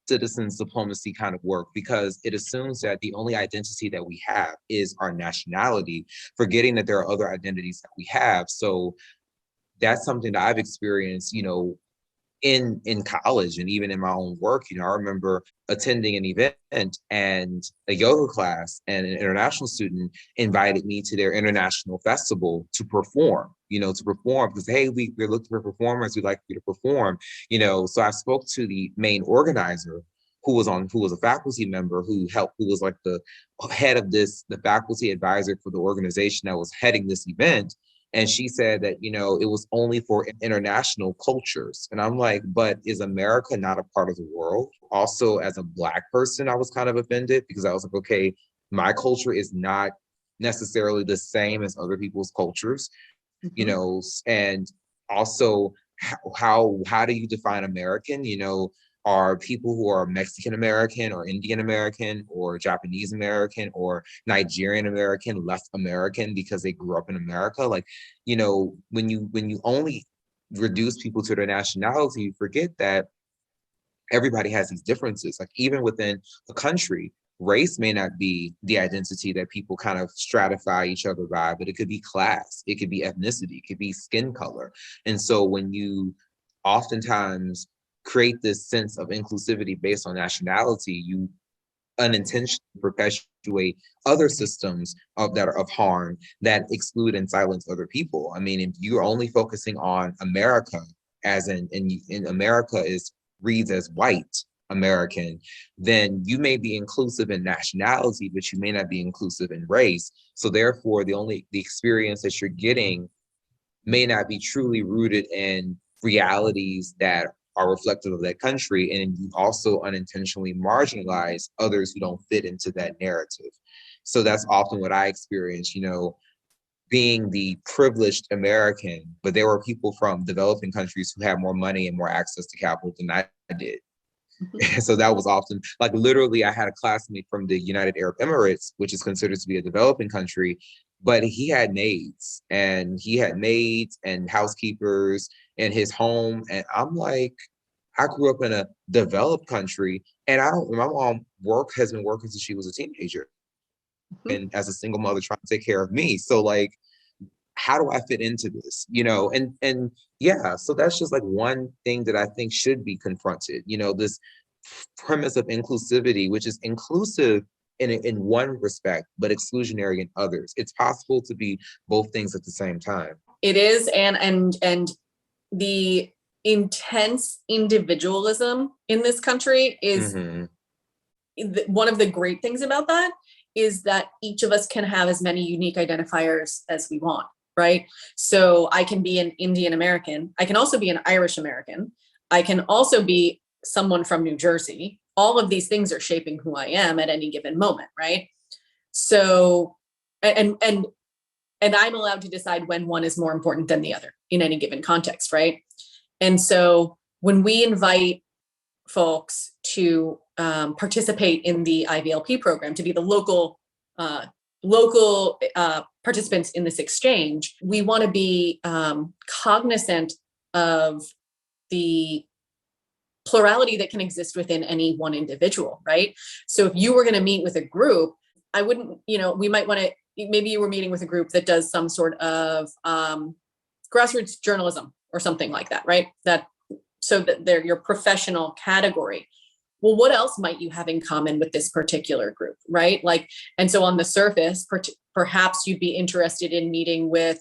citizens diplomacy kind of work, because it assumes that the only identity that we have is our nationality, forgetting that there are other identities that we have. So that's something that I've experienced, in college and even in my own work. I remember attending an event and a yoga class, and an international student invited me to their international festival to perform, because, hey, we're looking for performers, we'd like you to perform, so I spoke to the main organizer, who was a faculty member who was like the head of the faculty advisor for the organization that was heading this event. And she said that, it was only for international cultures. And I'm like, but is America not a part of the world? Also, as a Black person, I was kind of offended, because I was like, okay, my culture is not necessarily the same as other people's cultures, and also how do you define American? Are people who are Mexican American or Indian American or Japanese American or Nigerian American less American because they grew up in America? Like, when you only reduce people to their nationality, you forget that everybody has these differences. Like, even within a country, race may not be the identity that people kind of stratify each other by, but it could be class, it could be ethnicity, it could be skin color. And so when you oftentimes create this sense of inclusivity based on nationality, you unintentionally perpetuate other systems that are of harm, that exclude and silence other people. I mean, if you're only focusing on America, as in America reads as white American, then you may be inclusive in nationality, but you may not be inclusive in race. So therefore, the experience that you're getting may not be truly rooted in realities that are reflective of that country, and you also unintentionally marginalize others who don't fit into that narrative. So that's often what I experience, being the privileged American, but there were people from developing countries who had more money and more access to capital than I did. So that was often, like, literally, I had a classmate from the United Arab Emirates, which is considered to be a developing country, but he had maids and housekeepers in his home. And I'm like, I grew up in a developed country, and my mom has been working since she was a teenager, and as a single mother trying to take care of me. So like, how do I fit into this? And yeah, so that's just like one thing that I think should be confronted, this premise of inclusivity, which is inclusive in one respect, but exclusionary in others. It's possible to be both things at the same time. It is, and the intense individualism in this country is one of the great things about that, is that each of us can have as many unique identifiers as we want, right? So I can be an Indian American. I can also be an Irish American. I can also be someone from New Jersey. All of these things are shaping who I am at any given moment, right? So, and I'm allowed to decide when one is more important than the other in any given context, right? And so when we invite folks to participate in the IVLP program, to be the local participants in this exchange, we want to be cognizant of the plurality that can exist within any one individual, right? So if you were going to meet with a group, I wouldn't, we might want to, maybe you were meeting with a group that does some sort of grassroots journalism or something like that, right? So that they're your professional category. Well, what else might you have in common with this particular group, right? Like, and so on the surface, perhaps you'd be interested in meeting with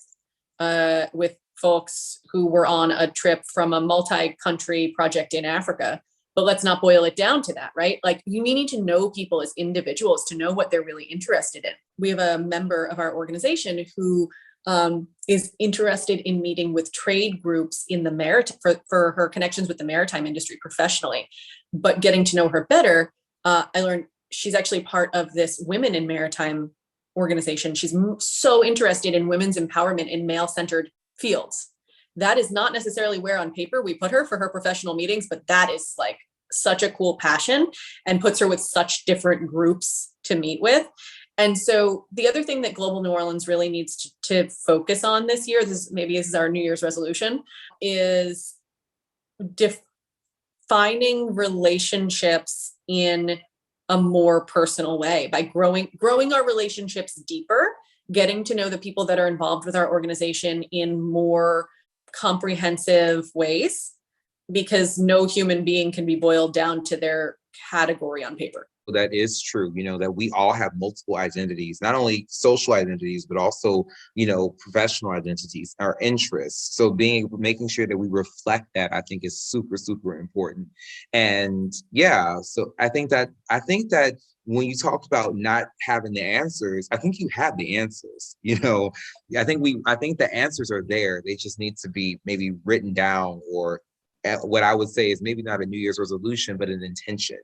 folks who were on a trip from a multi-country project in Africa. But let's not boil it down to that, right? Like, you need to know people as individuals to know what they're really interested in. We have a member of our organization who is interested in meeting with trade groups in the for her connections with the maritime industry professionally. But getting to know her better, I learned she's actually part of this Women in Maritime organization. She's so interested in women's empowerment in male-centered fields. That is not necessarily where on paper we put her for her professional meetings, but that is like such a cool passion and puts her with such different groups to meet with. And so the other thing that Global New Orleans really needs to focus on this year, this is our New Year's resolution, is defining relationships in a more personal way by growing our relationships deeper, getting to know the people that are involved with our organization in more comprehensive ways, because no human being can be boiled down to their category on paper. That is true, that we all have multiple identities, not only social identities, but also, professional identities, our interests. So making sure that we reflect that, I think, is super, super important. And yeah, so I think that when you talk about not having the answers, I think you have the answers. I think the answers are there. They just need to be maybe written down, or what I would say is maybe not a New Year's resolution, but an intention.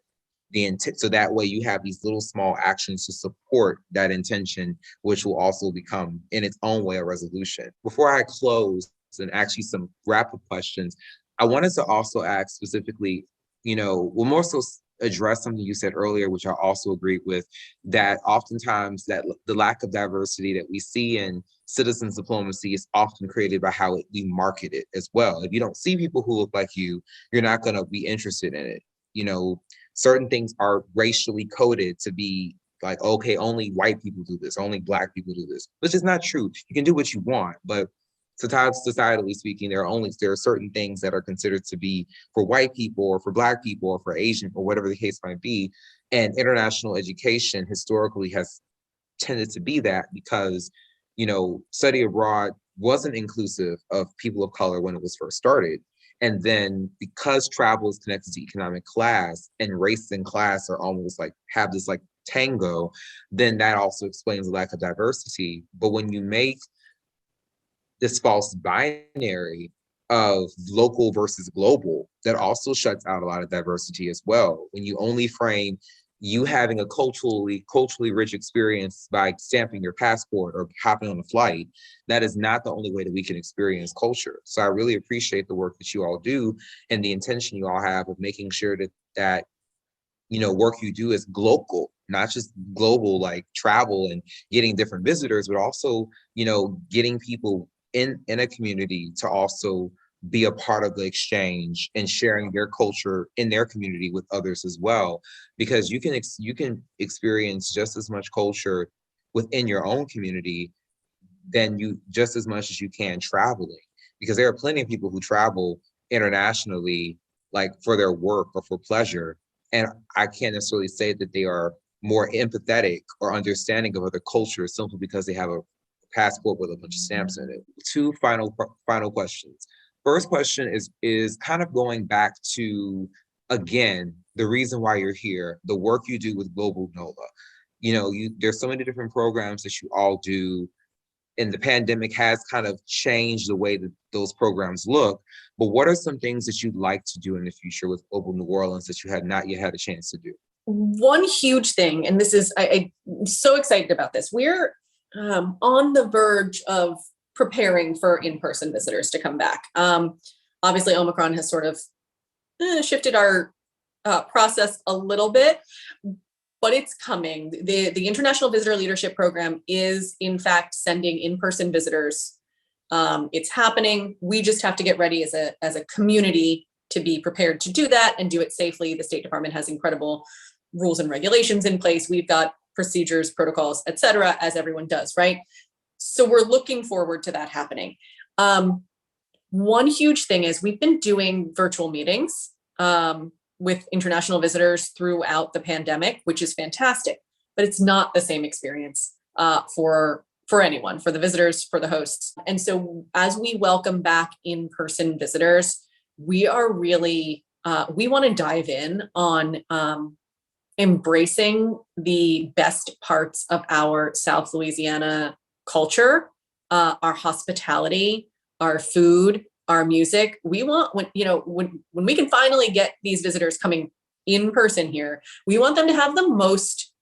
So that way you have these little small actions to support that intention, which will also become in its own way a resolution. Before I close, and actually some wrap-up questions, I wanted to also ask specifically, we'll more so address something you said earlier, which I also agree with, that oftentimes that the lack of diversity that we see in citizens diplomacy is often created by how we market it as well. If you don't see people who look like you, you're not going to be interested in it. Certain things are racially coded to be like, okay, only white people do this, only Black people do this, which is not true. You can do what you want, but societally speaking, there are certain things that are considered to be for white people or for Black people or for Asian or whatever the case might be. And international education historically has tended to be that, because, study abroad wasn't inclusive of people of color when it was first started. And then because travel is connected to economic class, and race and class are almost like have this like tango, then that also explains the lack of diversity. But when you make this false binary of local versus global, that also shuts out a lot of diversity as well. When you only frame you having a culturally rich experience by stamping your passport or hopping on a flight, that is not the only way that we can experience culture. So I really appreciate the work that you all do and the intention you all have of making sure that work you do is global, not just global like travel and getting different visitors, but also, getting people in a community to also be a part of the exchange and sharing their culture in their community with others as well, because you can experience just as much culture within your own community than you just as much as you can traveling, because there are plenty of people who travel internationally like for their work or for pleasure, and I can't necessarily say that they are more empathetic or understanding of other cultures simply because they have a passport with a bunch of stamps in it. Two final questions. First question is kind of going back to, again, the reason why you're here, the work you do with Global NOLA. There's so many different programs that you all do, and the pandemic has kind of changed the way that those programs look. But what are some things that you'd like to do in the future with Global New Orleans that you have not yet had a chance to do? One huge thing, and this is, I'm so excited about this. We're on the verge of preparing for in-person visitors to come back. Obviously, Omicron has sort of shifted our process a little bit, but it's coming. The International Visitor Leadership Program is, in fact, sending in-person visitors. It's happening. We just have to get ready as a community to be prepared to do that and do it safely. The State Department has incredible rules and regulations in place. We've got procedures, protocols, et cetera, as everyone does, right? So we're looking forward to that happening. One huge thing is we've been doing virtual meetings with international visitors throughout the pandemic, which is fantastic, but it's not the same experience for anyone, for the visitors, for the hosts. And so as we welcome back in-person visitors, we are really, we want to dive in on embracing the best parts of our South Louisiana culture, our hospitality, our food, our music. We want, when we can finally get these visitors coming in person here, we want them to have the most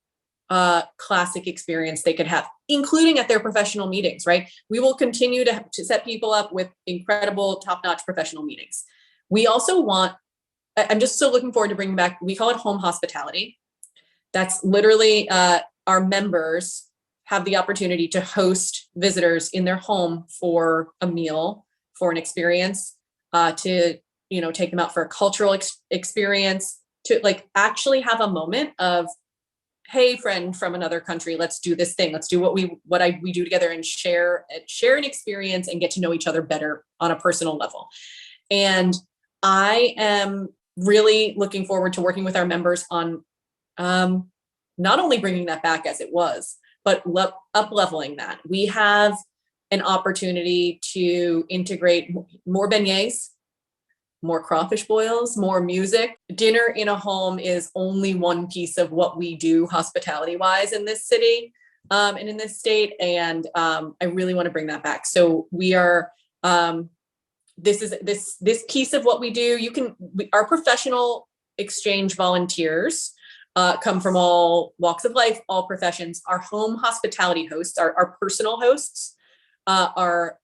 classic experience they could have, including at their professional meetings, right? We will continue to set people up with incredible top-notch professional meetings. We also want, I'm just so looking forward to bringing back, we call it home hospitality. That's literally our members have the opportunity to host visitors in their home for a meal, for an experience, to take them out for a cultural experience, to like actually have a moment of, hey, friend from another country, let's do this thing. Let's do what we do together and share an experience and get to know each other better on a personal level. And I am really looking forward to working with our members on not only bringing that back as it was, but up-leveling that. We have an opportunity to integrate more beignets, more crawfish boils, more music. Dinner in a home is only one piece of what we do hospitality-wise in this city and in this state. And I really want to bring that back. So we are, this piece of what we do, our professional exchange volunteers come from all walks of life, all professions. Our home hospitality hosts, our personal hosts, are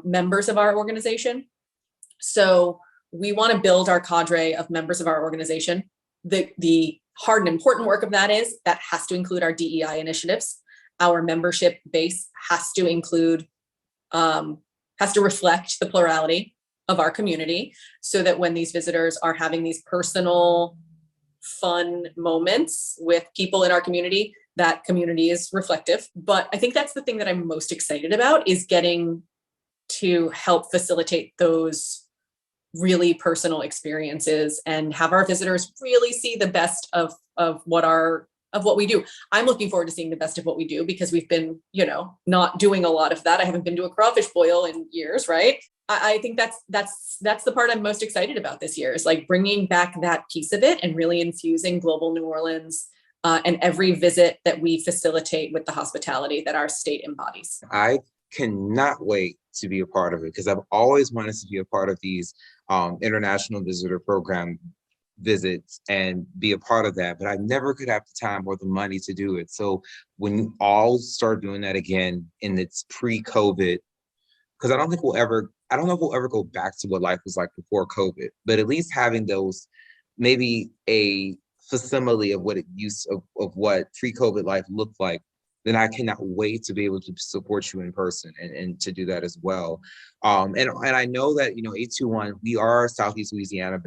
members of our organization. So we want to build our cadre of members of our organization. The hard and important work of that has to include our DEI initiatives. Our membership base has to include, has to reflect the plurality of our community, so that when these visitors are having these personal, fun moments with people in our community, that community is reflective. But I think that's the thing that I'm most excited about, is getting to help facilitate those really personal experiences and have our visitors really see the best of what we do. I'm looking forward to seeing the best of what we do, because we've been, not doing a lot of that. I haven't been to a crawfish boil in years, right? I think that's the part I'm most excited about this year, is like bringing back that piece of it and really infusing global New Orleans and every visit that we facilitate with the hospitality that our state embodies. I cannot wait to be a part of it, because I've always wanted to be a part of these international visitor program visits and be a part of that, but I never could have the time or the money to do it. So when you all start doing that again, and it's pre-COVID, because I don't know if we'll ever go back to what life was like before COVID, but at least having those, maybe a facsimile of what it used of what pre-COVID life looked like, then I cannot wait to be able to support you in person and to do that as well. And I know that, 821, we are Southeast Louisiana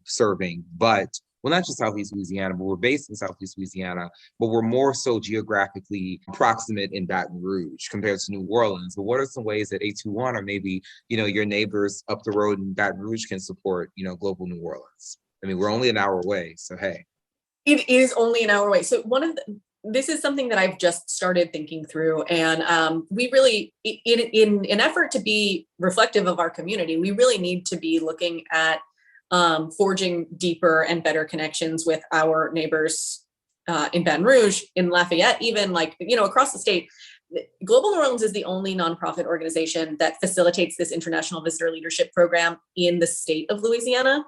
serving, but well, not just Southeast Louisiana, but we're based in Southeast Louisiana, but we're more so geographically proximate in Baton Rouge compared to New Orleans. But what are some ways that 821 or maybe, your neighbors up the road in Baton Rouge can support, global New Orleans? I mean, we're only an hour away, so hey. It is only an hour away. So this is something that I've just started thinking through, and we really, in an effort to be reflective of our community, we really need to be looking at forging deeper and better connections with our neighbors in Baton Rouge, in Lafayette, even across the state. Global New Orleans is the only nonprofit organization that facilitates this international visitor leadership program in the state of Louisiana.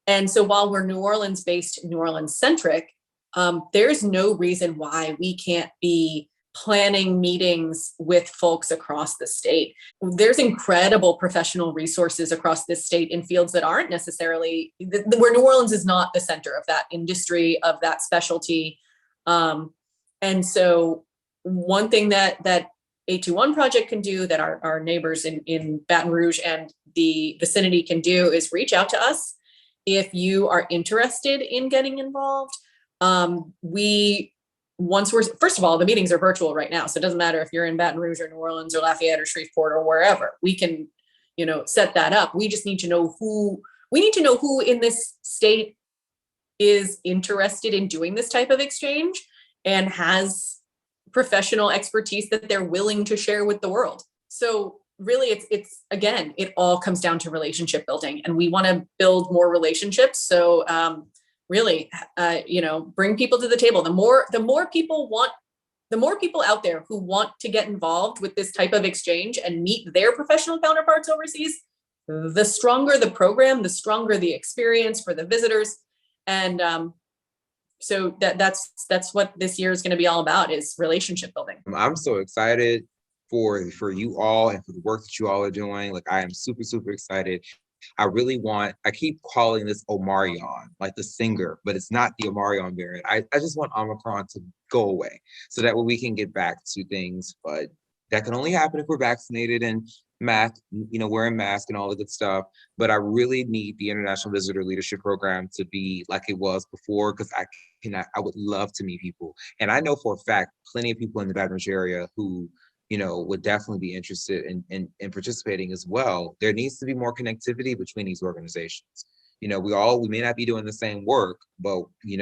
And so while we're New Orleans based, New Orleans centric, there's no reason why we can't be planning meetings with folks across the state. There's incredible professional resources across this state in fields that aren't necessarily, where New Orleans is not the center of that industry, of that specialty. And so one thing that 821 Project can do, that our neighbors in Baton Rouge and the vicinity can do, is reach out to us if you are interested in getting involved. First of all, the meetings are virtual right now. So it doesn't matter if you're in Baton Rouge or New Orleans or Lafayette or Shreveport or wherever. We can, set that up. We just need to know who in this state is interested in doing this type of exchange and has professional expertise that they're willing to share with the world. So really it's again, it all comes down to relationship building, and we want to build more relationships. So really, bring people to the table. The more people out there who want to get involved with this type of exchange and meet their professional counterparts overseas, the stronger the program, the stronger the experience for the visitors. And so that's what this year is going to be all about, is relationship building. I'm so excited for you all and for the work that you all are doing. Like, I am super, super excited. I keep calling this Omarion, like the singer, but it's not the Omarion variant. I just want Omicron to go away so that way we can get back to things, but that can only happen if we're vaccinated and wearing masks and all the good stuff. But I really need the International Visitor Leadership Program to be like it was before, because I would love to meet people. And I know for a fact, plenty of people in the Baton Rouge area who would definitely be interested in participating as well. There needs to be more connectivity between these organizations. We may not be doing the same work, but we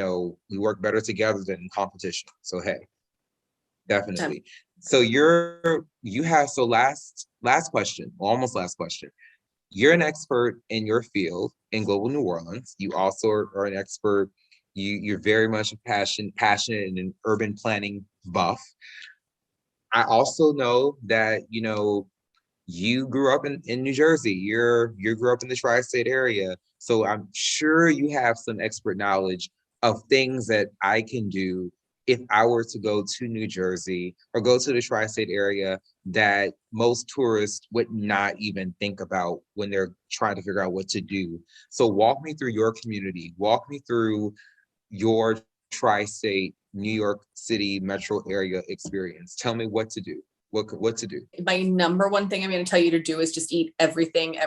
work better together than in competition. So hey, definitely. So last question, almost last question. You're an expert in your field in global New Orleans. You also are an expert. You're very much passionate and an urban planning buff. I also know that, you grew up in New Jersey. You grew up in the tri-state area. So I'm sure you have some expert knowledge of things that I can do if I were to go to New Jersey or go to the tri-state area that most tourists would not even think about when they're trying to figure out what to do. So walk me through your community. Walk me through your tri-state New York City metro area experience. Tell me what to do. What to do. My number one thing I'm going to tell you to do is just eat everything.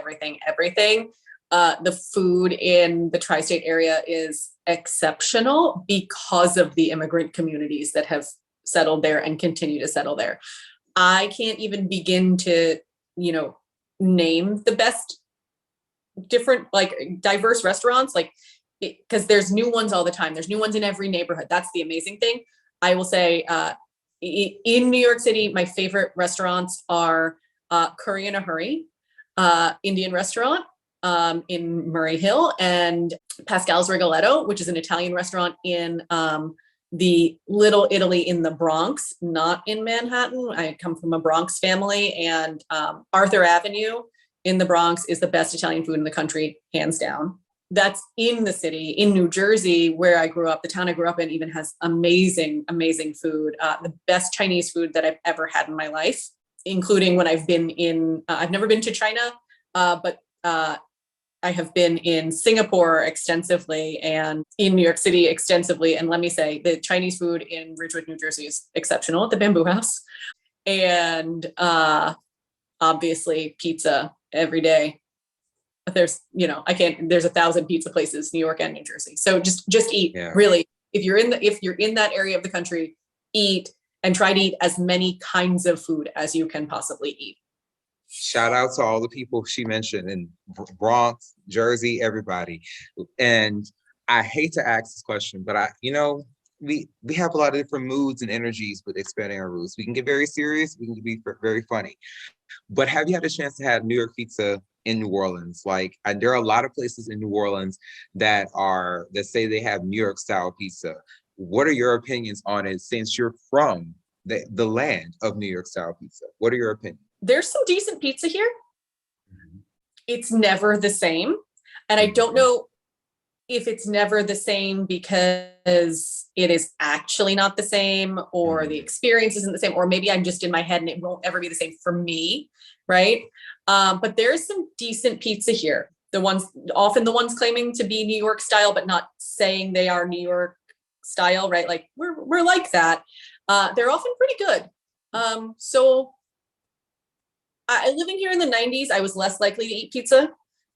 The food in the tri-state area is exceptional because of the immigrant communities that have settled there and continue to settle there. I can't even begin to, name the best different, diverse restaurants, because there's new ones all the time. There's new ones in every neighborhood. That's the amazing thing. I will say, in New York City, my favorite restaurants are Curry in a Hurry, Indian restaurant in Murray Hill, and Pascal's Rigoletto, which is an Italian restaurant in the Little Italy in the Bronx, not in Manhattan. I come from a Bronx family, and Arthur Avenue in the Bronx is the best Italian food in the country, hands down. That's in the city. In New Jersey, where I grew up, the town I grew up in even has amazing, amazing food. The best Chinese food that I've ever had in my life, including when I've never been to China, but I have been in Singapore extensively and in New York City extensively. And let me say, the Chinese food in Ridgewood, New Jersey is exceptional at the Bamboo House. And obviously pizza every day. There's 1,000 pizza places, New York and New Jersey. So just eat. Yeah. Really. If you're in that area of the country, eat and try to eat as many kinds of food as you can possibly eat. Shout out to all the people she mentioned in Bronx, Jersey, everybody. And I hate to ask this question, but we have a lot of different moods and energies with expanding our roots. We can get very serious. We can be very funny. But have you had a chance to have New York pizza in New Orleans? There are a lot of places in New Orleans that say they have New York style pizza. What are your opinions on it, since you're from the land of New York style pizza? What are your opinions? There's some decent pizza here. Mm-hmm. It's never the same. And I don't know if it's never the same because it is actually not the same, or the experience isn't the same, or maybe I'm just in my head and it won't ever be the same for me, right? But there's some decent pizza here. The ones claiming to be New York style, but not saying they are New York style, right? Like we're like that. They're often pretty good. So living here in the 90s, I was less likely to eat pizza.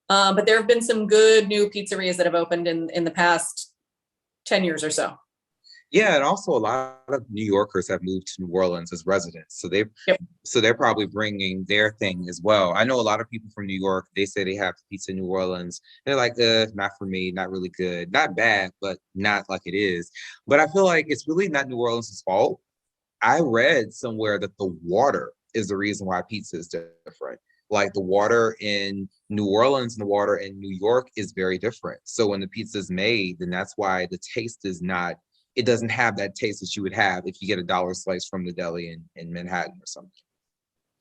But there have been some good new pizzerias that have opened in the past 10 years or so. Yeah, and also a lot of New Yorkers have moved to New Orleans as residents, so Yep. they're probably bringing their thing as well. I know a lot of people from New York. They say they have pizza in New Orleans. They're like, not for me, not really good, not bad, but not like it is. But I feel like it's really not New Orleans' fault. I read somewhere that the water is the reason why pizza is different. Like the water in New Orleans and the water in New York is very different. So when the pizza is made, then that's why the taste is not, it doesn't have that taste that you would have if you get a dollar slice from the deli in Manhattan or something.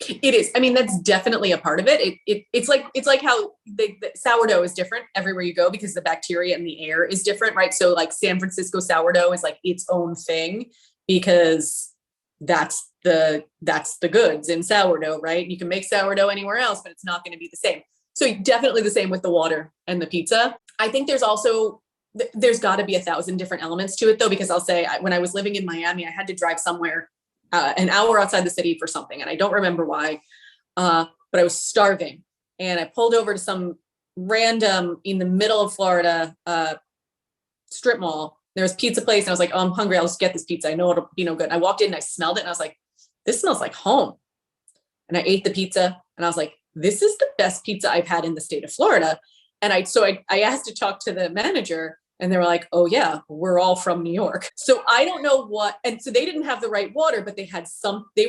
It is. I mean, that's definitely a part of it. It's like how the sourdough is different everywhere you go because the bacteria in the air is different, right? So like San Francisco sourdough is like its own thing because that's the goods in sourdough, right? You can make sourdough anywhere else, but it's not going to be the same. So definitely the same with the water and the pizza. I think there's got to be 1,000 different elements to it though, because I'll say when I was living in Miami, I had to drive somewhere an hour outside the city for something. And I don't remember why, but I was starving and I pulled over to some random in the middle of Florida strip mall. There was a pizza place and I was like, oh, I'm hungry. I'll just get this pizza. I know it'll be no good. And I walked in and I smelled it and I was like, this smells like home. And I ate the pizza and I was like, this is the best pizza I've had in the state of Florida. And I asked to talk to the manager and they were like, oh yeah, we're all from New York. So I don't know what, and so they didn't have the right water, but they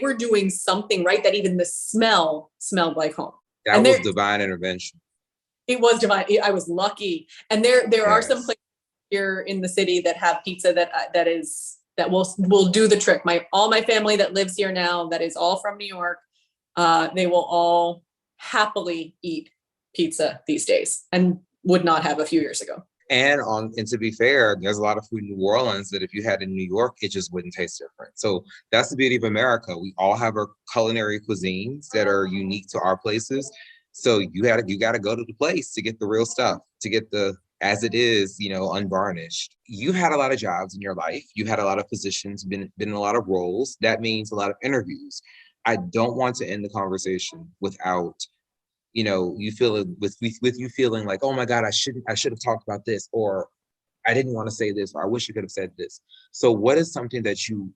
were doing something right that even the smell smelled like home. That was divine intervention. It was divine. I was lucky. And there are some places here in the city that have pizza that will do the trick. All my family that lives here now, that is all from New York, they will all happily eat pizza these days and would not have a few years ago. And to be fair, there's a lot of food in New Orleans that if you had in New York, it just wouldn't taste different. So that's the beauty of America. We all have our culinary cuisines that are unique to our places. So you got to go to the place to get the real stuff, to get the as it is, unvarnished. You've had a lot of jobs in your life. You had a lot of positions, been in a lot of roles. That means a lot of interviews. I don't want to end the conversation without, you feeling with you feeling like, oh my God, I should have talked about this, or I didn't want to say this, or I wish you could have said this. So what is something that you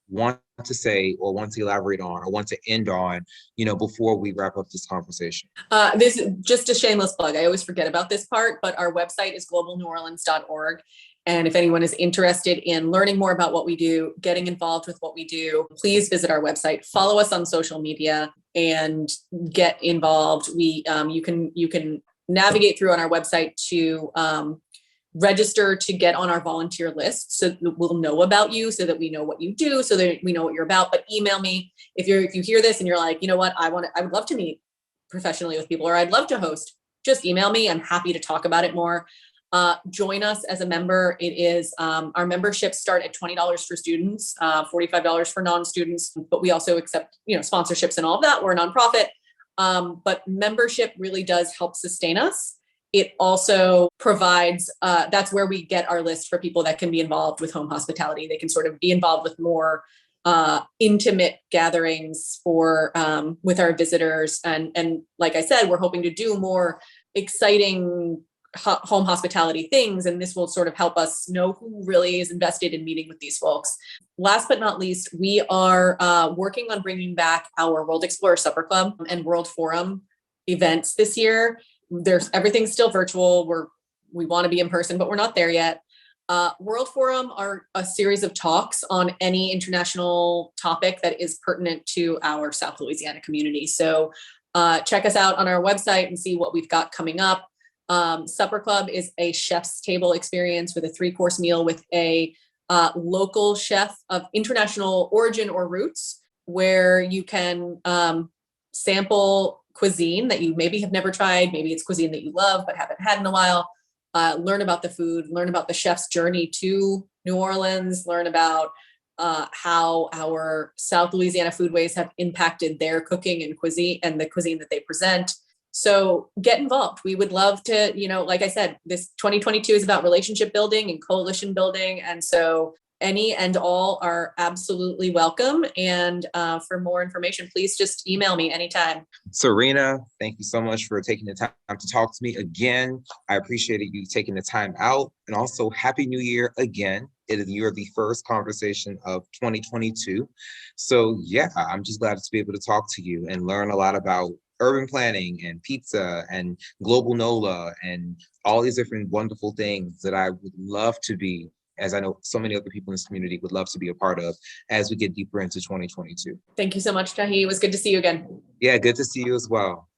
want to say or want to elaborate on or want to end on, before we wrap up this conversation? This is just a shameless plug. I always forget about this part, but our website is globalneworleans.org. And if anyone is interested in learning more about what we do, getting involved with what we do, please visit our website, follow us on social media and get involved. You can navigate through on our website to register to get on our volunteer list so that we'll know about you, so that we know what you do, so that we know what you're about. But email me if you hear this and you're like, you know what, I would love to meet professionally with people, or I'd love to host. Just email me. I'm happy to talk about it more. Join us as a member. It is our memberships start at $20 for students, $45 for non-students, but we also accept sponsorships and all of that. We're a nonprofit, but membership really does help sustain us. It also provides, that's where we get our list for people that can be involved with home hospitality. They can sort of be involved with more intimate gatherings with our visitors. And like I said, we're hoping to do more exciting home hospitality things. And this will sort of help us know who really is invested in meeting with these folks. Last but not least, we are working on bringing back our World Explorer Supper Club and World Forum events this year. Everything's still virtual. We want to be in person, but we're not there yet. World Forum are a series of talks on any international topic that is pertinent to our South Louisiana community. So check us out on our website and see what we've got coming up. Supper Club is a chef's table experience with a 3-course meal with a local chef of international origin or roots, where you can sample cuisine that you maybe have never tried. Maybe it's cuisine that you love but haven't had in a while. Learn about the food, learn about the chef's journey to New Orleans, learn about how our South Louisiana foodways have impacted their cooking and cuisine and the cuisine that they present. So get involved. We would love to, like I said, this 2022 is about relationship building and coalition building. And so any and all are absolutely welcome. And for more information, please just email me anytime. Sarina, thank you so much for taking the time to talk to me again. I appreciated you taking the time out, and also Happy New Year again. you're the first conversation of 2022. So yeah, I'm just glad to be able to talk to you and learn a lot about urban planning and pizza and global NOLA and all these different wonderful things that I would love to be, as I know so many other people in this community would love to be a part of as we get deeper into 2022. Thank you so much, Jahi. It was good to see you again. Yeah, good to see you as well.